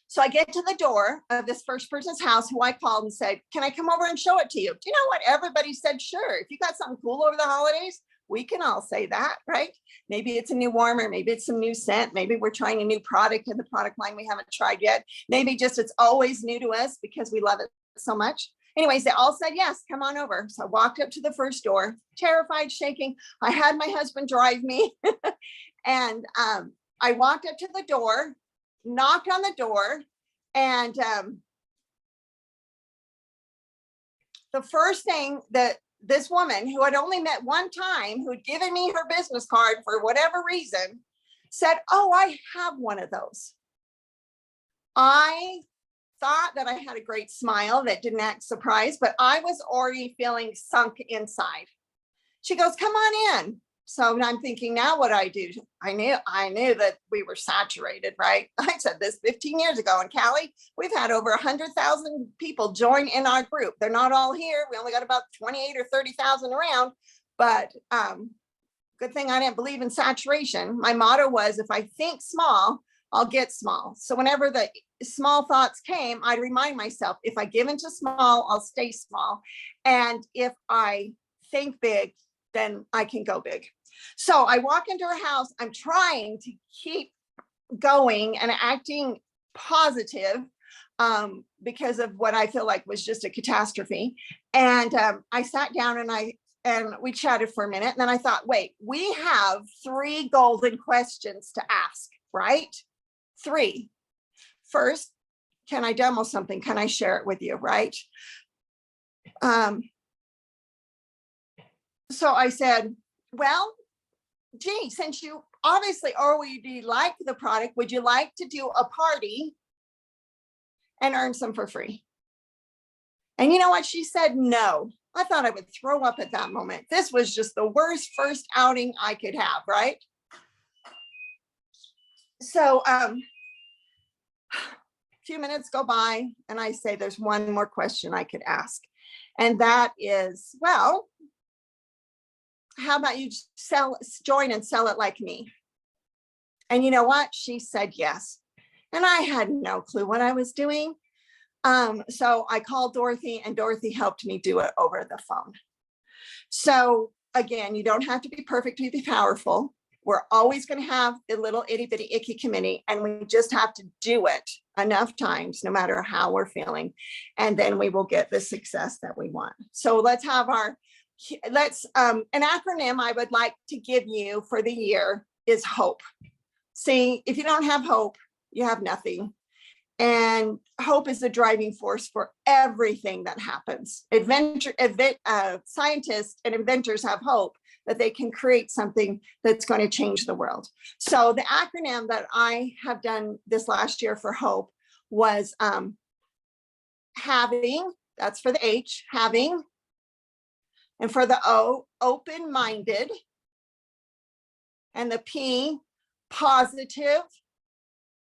So I get to the door of this first person's house who I called and said, can I come over and show it to you? Do you know what? Everybody said, sure. If you got something cool over the holidays, we can all say that, right? Maybe it's a new warmer. Maybe it's some new scent. Maybe we're trying a new product in the product line we haven't tried yet. Maybe just it's always new to us because we love it so much. Anyways, they all said, yes, come on over. So I walked up to the first door, terrified, shaking. I had my husband drive me. And I walked up to the door, knocked on the door, and the first thing that this woman, who had only met one time, who had given me her business card for whatever reason, said, oh, I have one of those. I thought that I had a great smile that didn't act surprised, but I was already feeling sunk inside. She goes, come on in. So I'm thinking, now what do I do? I knew that we were saturated, right? I said this 15 years ago in Cali. We've had over 100,000 people join in our group. They're not all here. We only got about 28 or 30,000 around, but good thing I didn't believe in saturation. My motto was, if I think small, I'll get small. So whenever the small thoughts came, I'd remind myself, if I give into small, I'll stay small. And if I think big, then I can go big. So I walk into her house. I'm trying to keep going and acting positive because of what I feel like was just a catastrophe. And I sat down and we chatted for a minute. And then I thought, wait, we have 3 golden questions to ask, right? 3. First, can I demo something? Can I share it with you, right? So I said, well, gee, since you obviously already like the product, would you like to do a party and earn some for free? And you know what? She said no. I thought I would throw up at that moment. This was just the worst first outing I could have, right? So a few minutes go by and I say, there's one more question I could ask. And that is, well, how about you join and sell it like me? And you know what? She said yes. And I had no clue what I was doing. So I called Dorothy and Dorothy helped me do it over the phone. So again, you don't have to be perfect to be powerful. We're always going to have the little itty bitty icky committee, and we just have to do it enough times, no matter how we're feeling. And then we will get the success that we want. So let's have an acronym I would like to give you for the year is HOPE. See, if you don't have hope, you have nothing. And hope is the driving force for everything that happens. Scientists and inventors have hope that they can create something that's going to change the world. So the acronym that I have done this last year for hope was having, that's for the H, having, and for the O, open-minded, and the P, positive,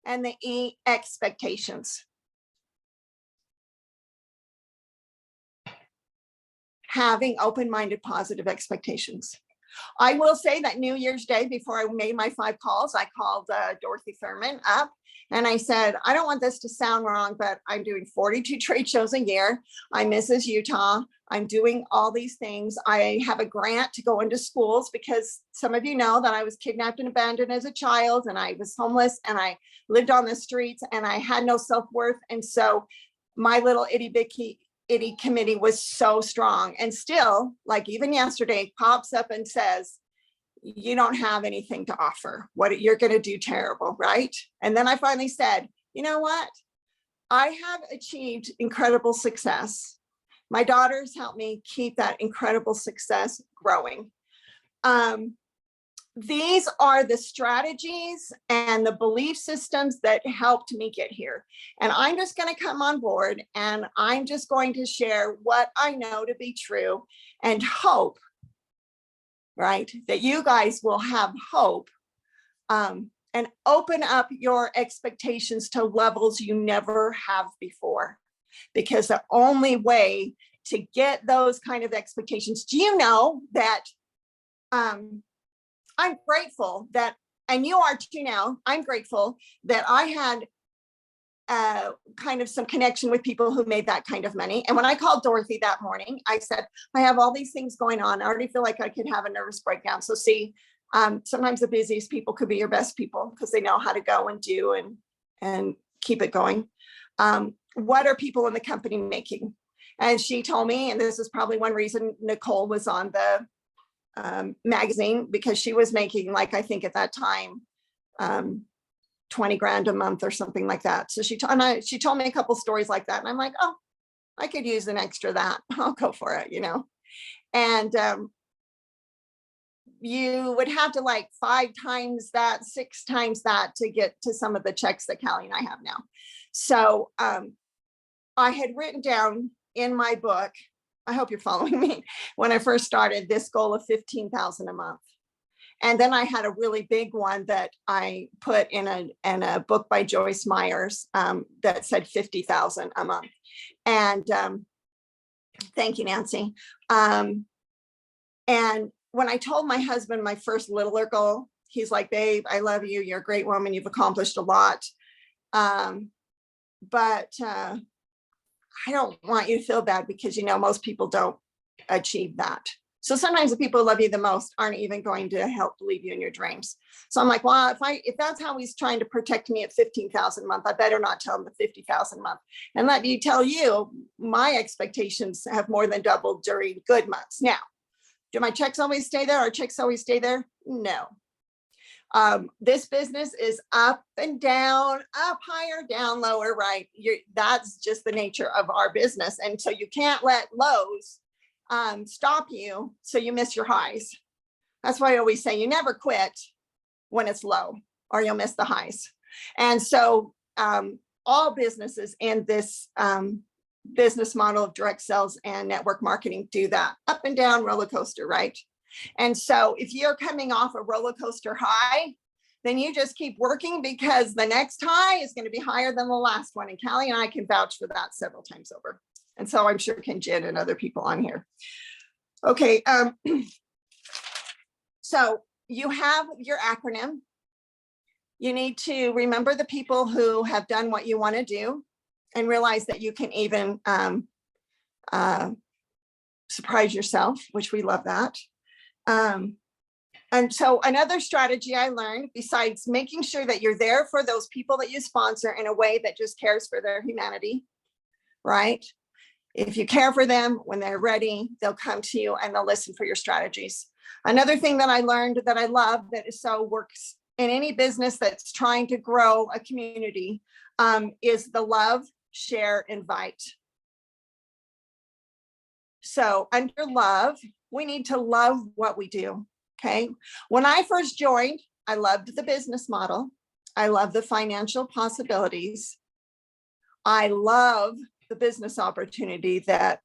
and the E, expectations. Having open-minded, positive expectations. I will say that New Year's Day, before I made my 5 calls, I called Dorothy Thurman up and I said, I don't want this to sound wrong, but I'm doing 42 trade shows a year. I'm Mrs. Utah. I'm doing all these things. I have a grant to go into schools because some of you know that I was kidnapped and abandoned as a child, and I was homeless, and I lived on the streets, and I had no self-worth. And so my little itty committee was so strong, and still, like even yesterday, pops up and says, you don't have anything to offer. What you're going to do terrible, right? And then I finally said, you know what? I have achieved incredible success. My daughters helped me keep that incredible success growing. These are the strategies and the belief systems that helped me get here. And I'm just going to come on board and I'm just going to share what I know to be true and hope, right, that you guys will have hope and open up your expectations to levels you never have before. Because the only way to get those kind of expectations, do you know that I'm grateful that, and you are too now, I'm grateful that I had kind of some connection with people who made that kind of money. And when I called Dorothy that morning, I said, I have all these things going on. I already feel like I could have a nervous breakdown. So see, sometimes the busiest people could be your best people because they know how to go and do and keep it going. What are people in the company making? And she told me, and this is probably one reason Nicole was on the magazine, because she was making, like, I think at that time, 20 grand a month or something like that. So she told me a couple stories like that. And I'm like, oh, I could use an extra that. I'll go for it, you know? And you would have to like 5 times that, 6 times that to get to some of the checks that Callie and I have now. So I had written down in my book, I hope you're following me, when I first started, this goal of 15,000 a month. And then I had a really big one that I put in a book by Joyce Myers that said 50,000 a month. And thank you, Nancy. And when I told my husband my first littler goal, he's like, babe, I love you. You're a great woman. You've accomplished a lot. But I don't want you to feel bad because, you know, most people don't achieve that. So sometimes the people who love you the most aren't even going to help believe you in your dreams. So I'm like, well, if that's how he's trying to protect me at 15,000 a month, I better not tell him the 50,000 a month. And let me tell you, my expectations have more than doubled during good months. Now, do my checks always stay there? Our checks always stay there? No. This business is up and down, up higher, down lower, right? That's just the nature of our business. And so you can't let lows stop you so you miss your highs. That's why I always say you never quit when it's low or you'll miss the highs. And so all businesses in this business model of direct sales and network marketing do that up and down roller coaster, right? And so if you're coming off a roller coaster high, then you just keep working because the next high is going to be higher than the last one. And Callie and I can vouch for that several times over. And so I'm sure can Jen and other people on here. Okay. So you have your acronym. You need to remember the people who have done what you want to do and realize that you can even surprise yourself, which we love that. And so another strategy I learned, besides making sure that you're there for those people that you sponsor in a way that just cares for their humanity, right? If you care for them, when they're ready, they'll come to you and they'll listen for your strategies. Another thing that I learned that I love that is so works in any business that's trying to grow a community is the love, share, invite. So under love, we need to love what we do. Okay. When I first joined, I loved the business model. I love the financial possibilities. I love the business opportunity that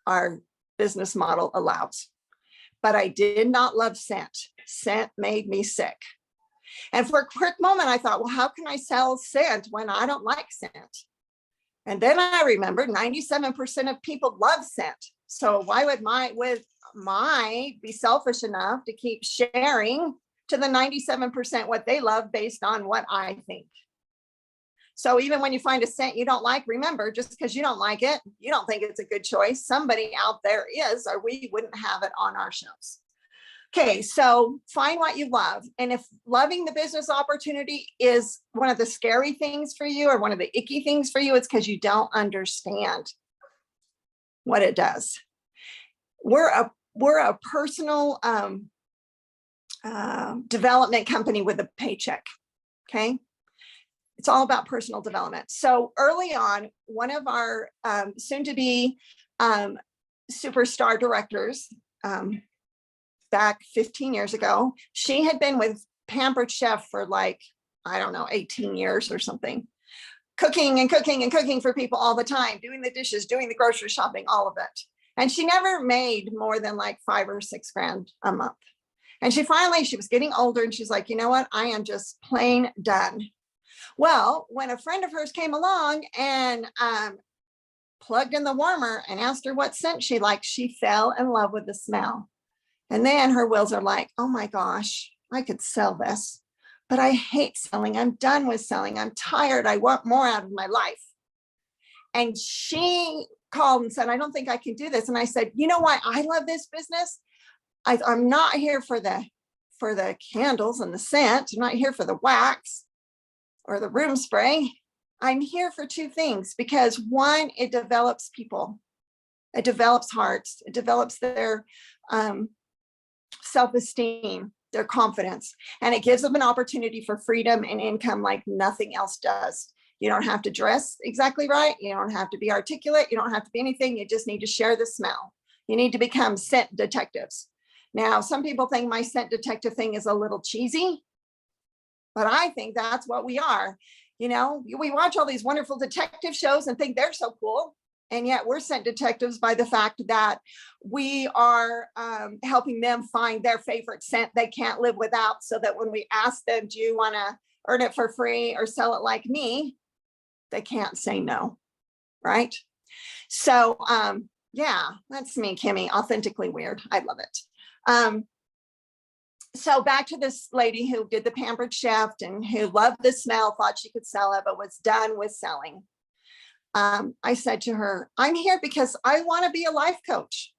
our business model allows. But I did not love scent. Scent made me sick. And for a quick moment, I thought, well, how can I sell scent when I don't like scent? And then I remembered 97% of people love scent. So why would my be selfish enough to keep sharing to the 97% what they love based on what I think? So even when you find a scent you don't like, remember, just because you don't like it, you don't think it's a good choice, somebody out there is, or we wouldn't have it on our shelves. Okay, so find what you love. And if loving the business opportunity is one of the scary things for you or one of the icky things for you, it's because you don't understand what it does. We're a personal development company with a paycheck, okay? It's all about personal development. So early on, one of our soon-to-be superstar directors, back 15 years ago, she had been with Pampered Chef for like, I don't know, 18 years or something, cooking and cooking and cooking for people all the time, doing the dishes, doing the grocery shopping, all of it. And she never made more than like $5 or $6 grand a month. And she was getting older and she's like, you know what? I am just plain done. Well, when a friend of hers came along and plugged in the warmer and asked her what scent she liked, she fell in love with the smell. And then her wheels are like, oh my gosh, I could sell this, but I hate selling. I'm done with selling. I'm tired. I want more out of my life. And she called and said, I don't think I can do this. And I said, you know why I love this business? I'm not here for the candles and the scent. I'm not here for the wax or the room spray. I'm here for two things, because one, it develops people. It develops hearts. It develops their self-esteem, their confidence, and it gives them an opportunity for freedom and income like nothing else does. You don't have to dress exactly right. You don't have to be articulate. You don't have to be anything. You just need to share the smell. You need to become scent detectives. Now, some people think my scent detective thing is a little cheesy, but I think that's what we are. You know, we watch all these wonderful detective shows and think they're so cool. And yet we're scent detectives by the fact that we are helping them find their favorite scent they can't live without, so that when we ask them, do you want to earn it for free or sell it like me, they can't say no, right? So yeah, that's me, Kimmy, authentically weird. I love it. So back to this lady who did the Pampered Chef and who loved the smell, thought she could sell it, but was done with selling. I said to her, I'm here because I want to be a life coach.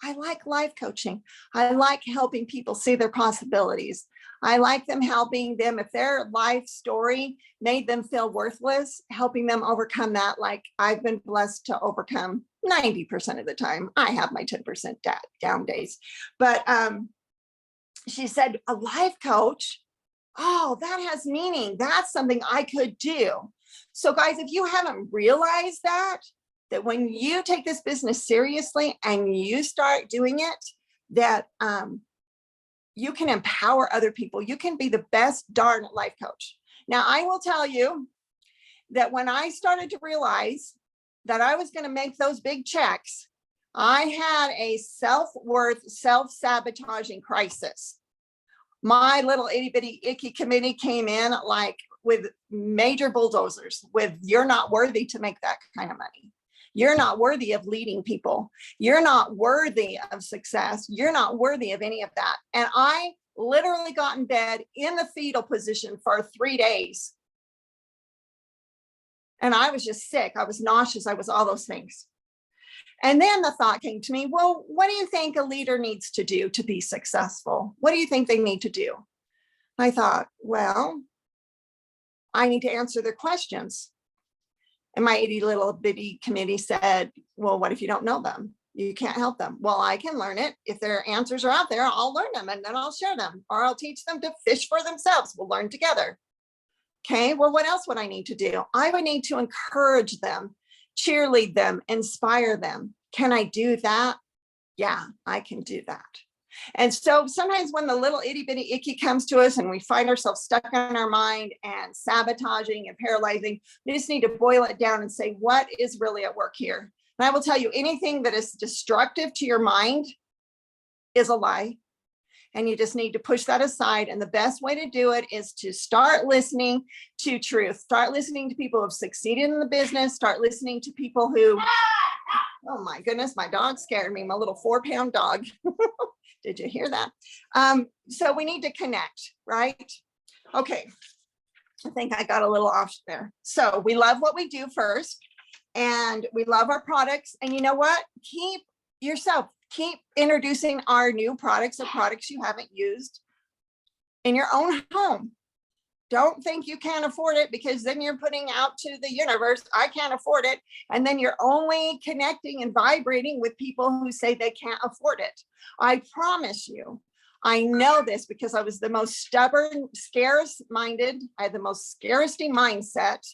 I like life coaching. I like helping people see their possibilities. I like them helping them, if their life story made them feel worthless, helping them overcome that. Like I've been blessed to overcome 90% of the time. I have my 10% down days. But she said, a life coach? Oh, that has meaning. That's something I could do. So guys, if you haven't realized that when you take this business seriously and you start doing it, that you can empower other people. You can be the best darn life coach. Now, I will tell you that when I started to realize that I was going to make those big checks, I had a self-worth, self-sabotaging crisis. My little itty bitty icky committee came in like with major bulldozers with, you're not worthy to make that kind of money. You're not worthy of leading people. You're not worthy of success. You're not worthy of any of that. And I literally got in bed in the fetal position for 3 days. And I was just sick. I was nauseous. I was all those things. And then the thought came to me, well, what do you think a leader needs to do to be successful? What do you think they need to do? I thought, well, I need to answer their questions. And my itty little bitty committee said, well, what if you don't know them? You can't help them. Well, I can learn it. If their answers are out there, I'll learn them and then I'll share them, or I'll teach them to fish for themselves. We'll learn together. Okay, well, what else would I need to do? I would need to encourage them, cheerlead them, inspire them. Can I do that? Yeah, I can do that. And so sometimes when the little itty bitty icky comes to us and we find ourselves stuck in our mind and sabotaging and paralyzing, we just need to boil it down and say, what is really at work here? And I will tell you, anything that is destructive to your mind is a lie. And you just need to push that aside. And the best way to do it is to start listening to truth. Start listening to people who have succeeded in the business. Start listening to people who, oh my goodness, my dog scared me, my little 4-pound dog. Did you hear that? So we need to connect, right? Okay, I think I got a little off there. So we love what we do first, and we love our products. And you know what? Keep introducing our new products or products you haven't used in your own home. Don't think you can't afford it, because then you're putting out to the universe, I can't afford it. And then you're only connecting and vibrating with people who say they can't afford it. I promise you, I know this because I was the most stubborn, scarce minded. I had the most scarcity mindset,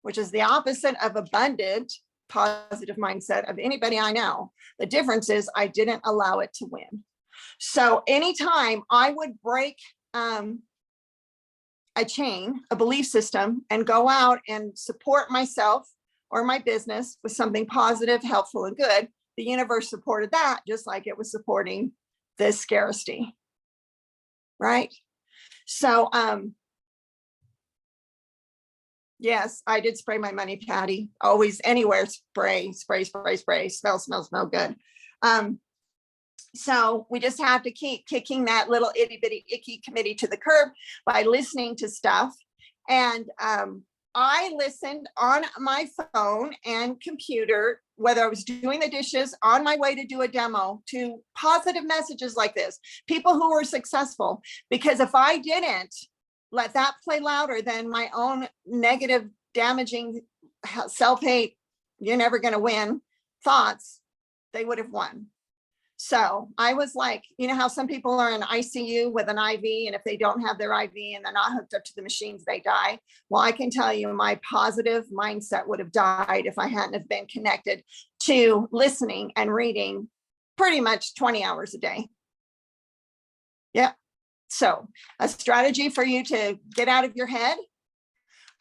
which is the opposite of abundant, positive mindset of anybody I know. The difference is I didn't allow it to win. So anytime I would break a chain, a belief system, and go out and support myself or my business with something positive, helpful, and good, the universe supported that just like it was supporting this scarcity, right? So, yes, I did spray my money, Patty. Always, anywhere, spray, spray, spray, spray. Smell good. So we just have to keep kicking that little itty bitty icky committee to the curb by listening to stuff. And I listened on my phone and computer, whether I was doing the dishes, on my way to do a demo, to positive messages like this, people who were successful. Because if I didn't let that play louder than my own negative, damaging self-hate, you're never going to win thoughts, they would have won. So I was like, you know how some people are in ICU with an IV, and if they don't have their IV and they're not hooked up to the machines, they die. Well, I can tell you my positive mindset would have died if I hadn't have been connected to listening and reading pretty much 20 hours a day. Yep. So a strategy for you to get out of your head.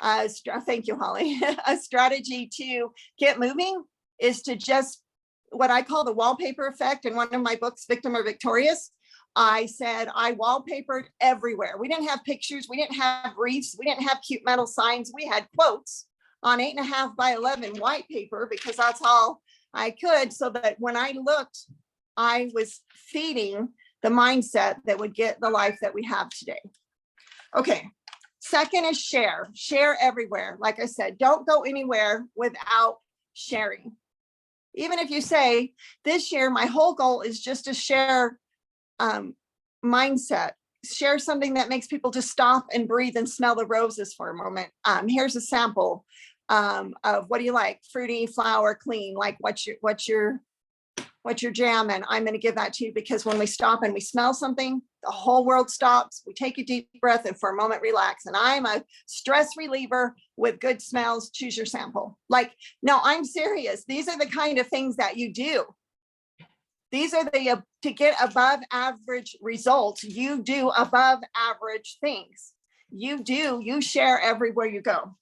Thank you, Holly. A strategy to get moving is to just what I call the wallpaper effect. In one of my books, Victim or Victorious, I said I wallpapered everywhere. We didn't have pictures. We didn't have wreaths. We didn't have cute metal signs. We had quotes on 8.5 by 11 white paper because that's all I could. So that when I looked, I was feeding the mindset that would get the life that we have today. Okay. Second is share everywhere. Like I said, don't go anywhere without sharing. Even if you say this year, my whole goal is just to share mindset, share something that makes people just stop and breathe and smell the roses for a moment. Here's a sample of what do you like? Fruity, flower, clean, like what's your jam? And I'm going to give that to you because when we stop and we smell something, the whole world stops. We take a deep breath and for a moment relax. And I'm a stress reliever with good smells. Choose your sample. Like, no, I'm serious. These are the kind of things that you do. These are the, to get above average results, you do above average things. You share everywhere you go.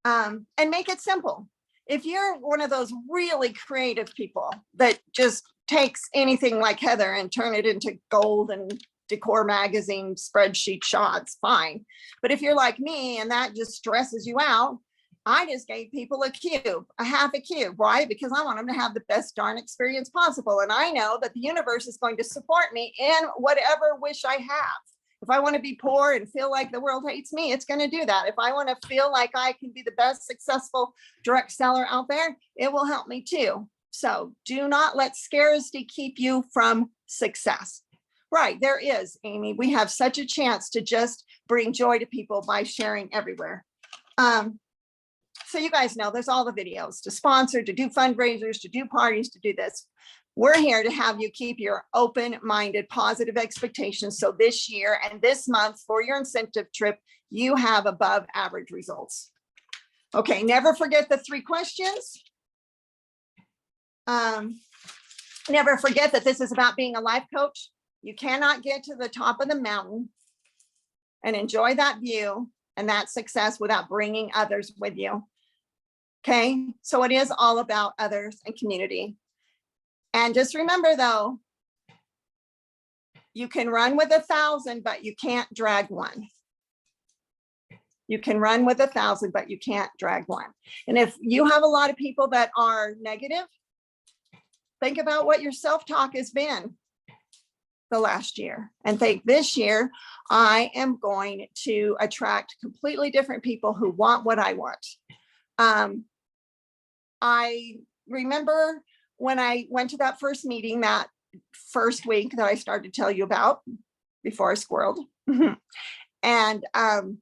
And make it simple. If you're one of those really creative people that just takes anything like Heather and turn it into gold and decor magazine spreadsheet shots, fine. But if you're like me and that just stresses you out, I just gave people a cube, a half a cube. Why? Because I want them to have the best darn experience possible. And I know that the universe is going to support me in whatever wish I have. If I want to be poor and feel like the world hates me, it's going to do that. If I want to feel like I can be the best successful direct seller out there, it will help me too. So do not let scarcity keep you from success. Right, there is, Amy. We have such a chance to just bring joy to people by sharing everywhere. So you guys know there's all the videos to sponsor, to do fundraisers, to do parties, to do this. We're here to have you keep your open-minded, positive expectations. So this year and this month for your incentive trip, you have above average results. Okay, never forget the 3 questions. Never forget that this is about being a life coach. You cannot get to the top of the mountain and enjoy that view and that success without bringing others with you. Okay, so it is all about others and community. And just remember though, you can run with 1,000, but you can't drag one. You can run with 1,000, but you can't drag one. And if you have a lot of people that are negative, think about what your self-talk has been the last year and think this year, I am going to attract completely different people who want what I want. I remember when I went to that first meeting, that first week that I started to tell you about before I squirreled. And I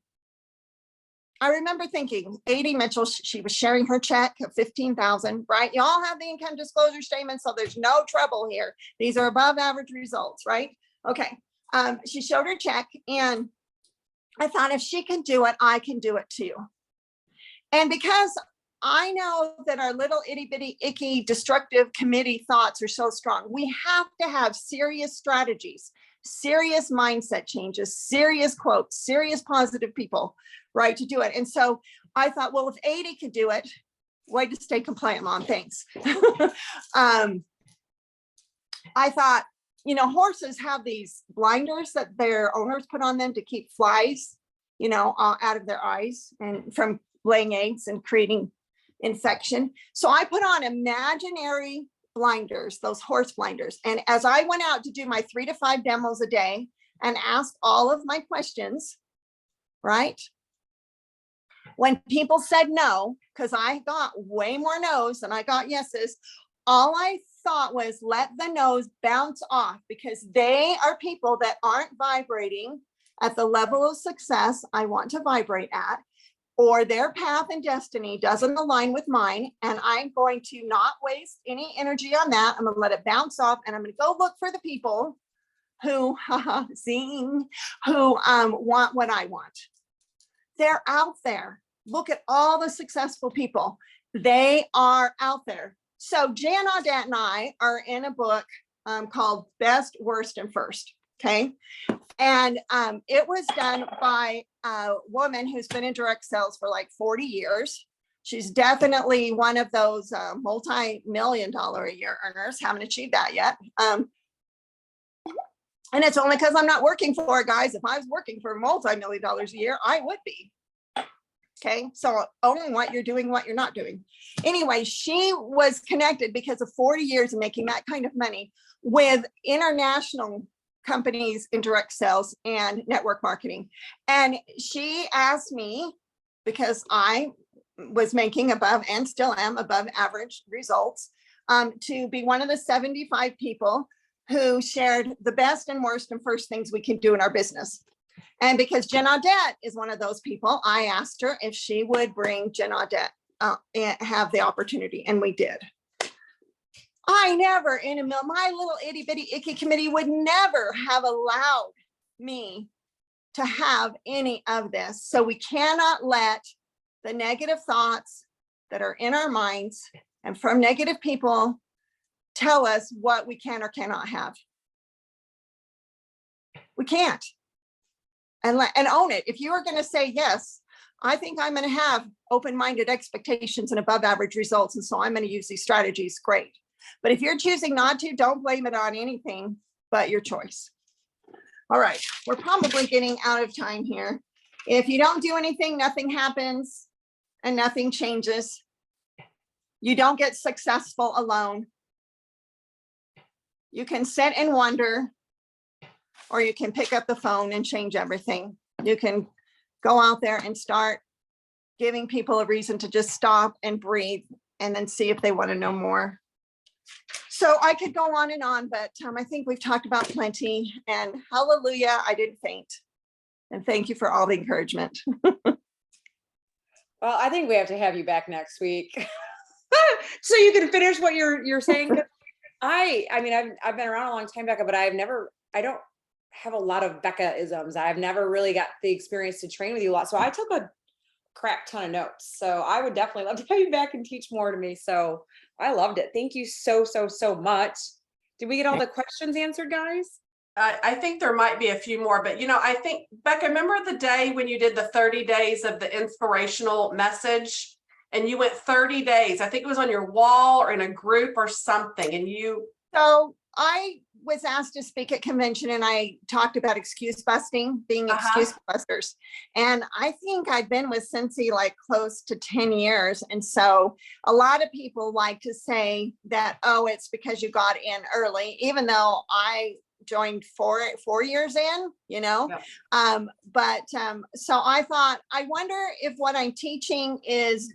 remember thinking, A.D. Mitchell, she was sharing her check of $15,000, right? You all have the income disclosure statement, so there's no trouble here. These are above average results, right? Okay. She showed her check and I thought if she can do it, I can do it too. And because I know that our little itty bitty icky destructive committee thoughts are so strong, we have to have serious strategies, serious mindset changes, serious quotes, serious positive people, right, to do it. And so I thought, well, if 80 could do it, way to stay compliant, Mom, thanks. I thought, you know, horses have these blinders that their owners put on them to keep flies, you know, out of their eyes and from laying eggs and creating infection. So I put on imaginary blinders, those horse blinders. And as I went out to do my 3 to 5 demos a day and asked all of my questions, right? When people said no, because I got way more no's than I got yeses, all I thought was let the no's bounce off because they are people that aren't vibrating at the level of success I want to vibrate at, or their path and destiny doesn't align with mine. And I'm going to not waste any energy on that. I'm going to let it bounce off and I'm going to go look for the people who, who want what I want. They're out there. Look at all the successful people. They are out there. So Jan Audette and I are in a book called Best, Worst, and First. Okay. And it was done by a woman who's been in direct sales for like 40 years. She's definitely one of those multi-million-dollar a year earners. Haven't achieved that yet. And it's only because I'm not working for it, guys. If I was working for multi-million dollars a year, I would be. Okay. So own what you're doing, what you're not doing. Anyway, she was connected because of 40 years of making that kind of money with international companies in direct sales and network marketing. And she asked me, because I was making above and still am above average results, to be one of the 75 people who shared the best and worst and first things we can do in our business. And because Jen Audette is one of those people, I asked her if she would bring Jen Audette and have the opportunity, and we did. I never my little itty bitty icky committee would never have allowed me to have any of this. So we cannot let the negative thoughts that are in our minds and from negative people tell us what we can or cannot have. We can't. And own it. If you are going to say, yes, I think I'm going to have open-minded expectations and above average results, and so I'm going to use these strategies, great. But if you're choosing not to, don't blame it on anything but your choice. All right, we're probably getting out of time here. If you don't do anything, nothing happens and nothing changes. You don't get successful alone. You can sit and wonder, or you can pick up the phone and change everything. You can go out there and start giving people a reason to just stop and breathe and then see if they want to know more. So I could go on and on, but I think we've talked about plenty, and hallelujah, I didn't faint. And thank you for all the encouragement. Well, I think we have to have you back next week so you can finish what you're saying. I mean, I've been around a long time, Becca, but I don't have a lot of Becca-isms. I've never really got the experience to train with you a lot. So I took a crap ton of notes. So I would definitely love to have you back and teach more to me. So I loved it. Thank you so much. Did we get all the questions answered, guys? I think there might be a few more, but I think, Becca, remember the day when you did the 30 days of the inspirational message, and you went 30 days, I think it was on your wall or in a group or something, and So I was asked to speak at convention, and I talked about excuse busting, being excuse busters. And I think I'd been with Scentsy like close to 10 years. And so a lot of people like to say that, oh, it's because you got in early, even though I joined four years in, Yep. So I thought, I wonder if what I'm teaching is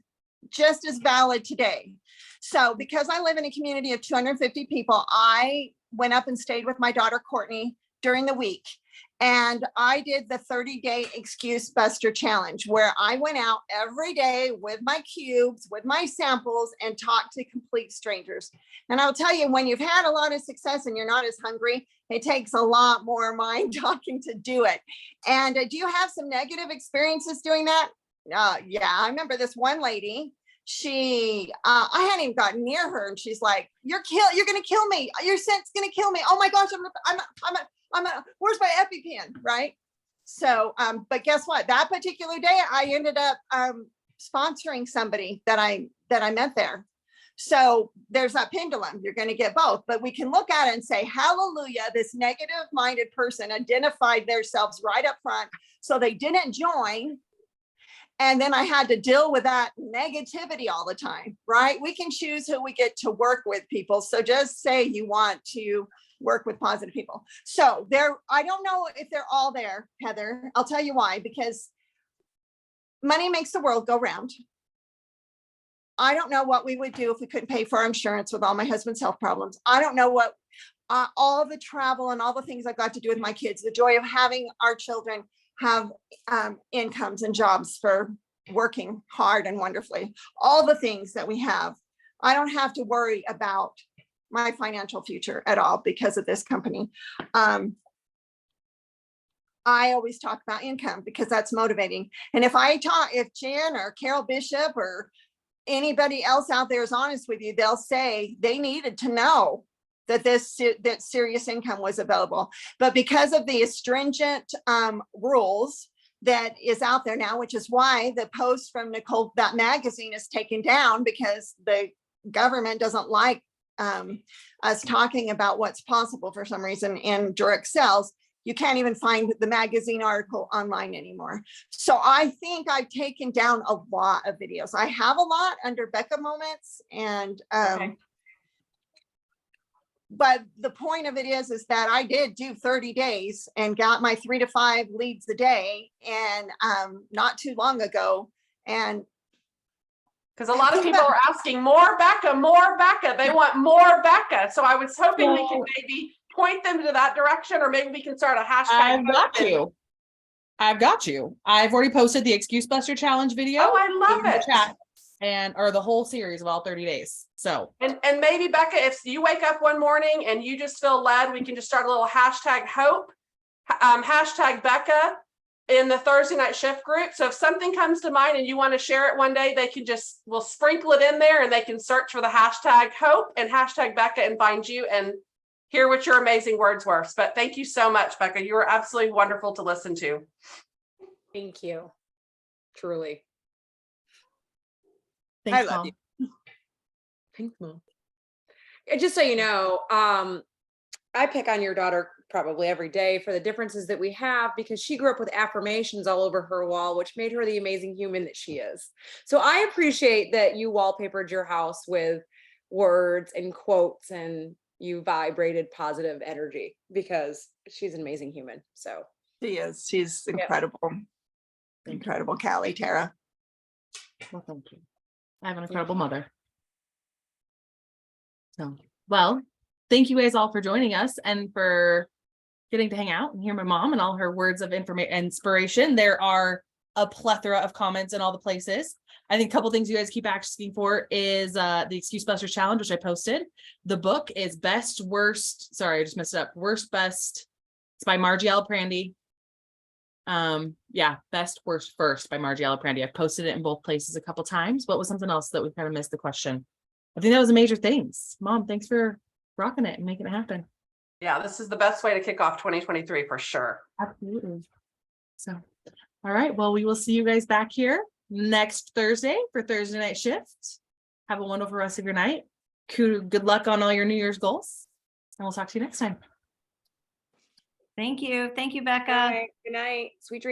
just as valid today. So because I live in a community of 250 people, I went up and stayed with my daughter, Courtney, during the week. And I did the 30-day excuse buster challenge, where I went out every day with my cubes, with my samples, and talked to complete strangers. And I'll tell you, when you've had a lot of success and you're not as hungry, it takes a lot more mind talking to do it. And do you have some negative experiences doing that? Yeah, I remember this one lady. I hadn't even gotten near her, and she's like, "You're gonna kill me. Your scent's gonna kill me. Oh my gosh, where's my EpiPen?" Right? So, but guess what? That particular day, I ended up sponsoring somebody that I met there. So there's that pendulum. You're going to get both, but we can look at it and say, hallelujah, this negative-minded person identified themselves right up front, so they didn't join. And then I had to deal with that negativity all the time, right? We can choose who we get to work with, people. So just say you want to work with positive people. So I don't know if they're all there, Heather. I'll tell you why, because money makes the world go round. I don't know what we would do if we couldn't pay for our insurance with all my husband's health problems. I don't know what all the travel and all the things I got to do with my kids, the joy of having our children have incomes and jobs for working hard and wonderfully, all the things that we have. I don't have to worry about my financial future at all because of this company. I always talk about income because that's motivating. And if Jen or Carol Bishop or anybody else out there is honest with you, they'll say they needed to know that serious income was available. But because of the stringent rules that is out there now, which is why the post from Nicole, that magazine, is taken down, because the government doesn't like us talking about what's possible for some reason in direct sales. You can't even find the magazine article online anymore. So I think I've taken down a lot of videos. I have a lot under Becca Moments, and Okay. but the point of it is that I did do 30 days and got my 3 to 5 leads a day, and not too long ago. And Because a lot of people are asking more Becca. They want more Becca. So I was hoping we could maybe point them to that direction, or maybe we can start a hashtag. I've got you. I've already posted the Excuse Buster Challenge video. Oh, I love in the it. chat, or the whole series of all 30 days. So, and maybe Becca, if you wake up one morning and you just feel led, we can just start a little hashtag hope, hashtag Becca in the Thursday night shift group. So if something comes to mind and you want to share it one day, they can we'll sprinkle it in there, and they can search for the hashtag hope and hashtag Becca and find you and hear what your amazing words were. But thank you so much, Becca. You were absolutely wonderful to listen to. Thank you. Truly. thanks, I love Mom. you. Thanks, Mom. And just so you know, I pick on your daughter probably every day for the differences that we have, because she grew up with affirmations all over her wall, which made her the amazing human that she is. So I appreciate that you wallpapered your house with words and quotes, and you vibrated positive energy, because she's an amazing human. So She is. She's incredible. Incredible, Callie, Tara. Well, thank you. I have an incredible mother. So, well, thank you guys all for joining us and for getting to hang out and hear my mom and all her words of inspiration. There are a plethora of comments in all the places. I think a couple things you guys keep asking for is the Excuse Busters Challenge, which I posted. The book is Best Worst. Sorry, I just messed it up. Worst Best. It's by Margie Alaprandy. Yeah, Best Worst First by Margie Alaprandy. I've posted it in both places a couple times. What was something else that we kind of missed the question? I think that was the major things. Mom, thanks for rocking it and making it happen. Yeah, this is the best way to kick off 2023 for sure. Absolutely. So, all right. Well, we will see you guys back here next Thursday for Thursday night shift. Have a wonderful rest of your night. Good luck on all your New Year's goals. And we'll talk to you next time. Thank you. Thank you, Becca. Good night. Good night. Sweet dreams.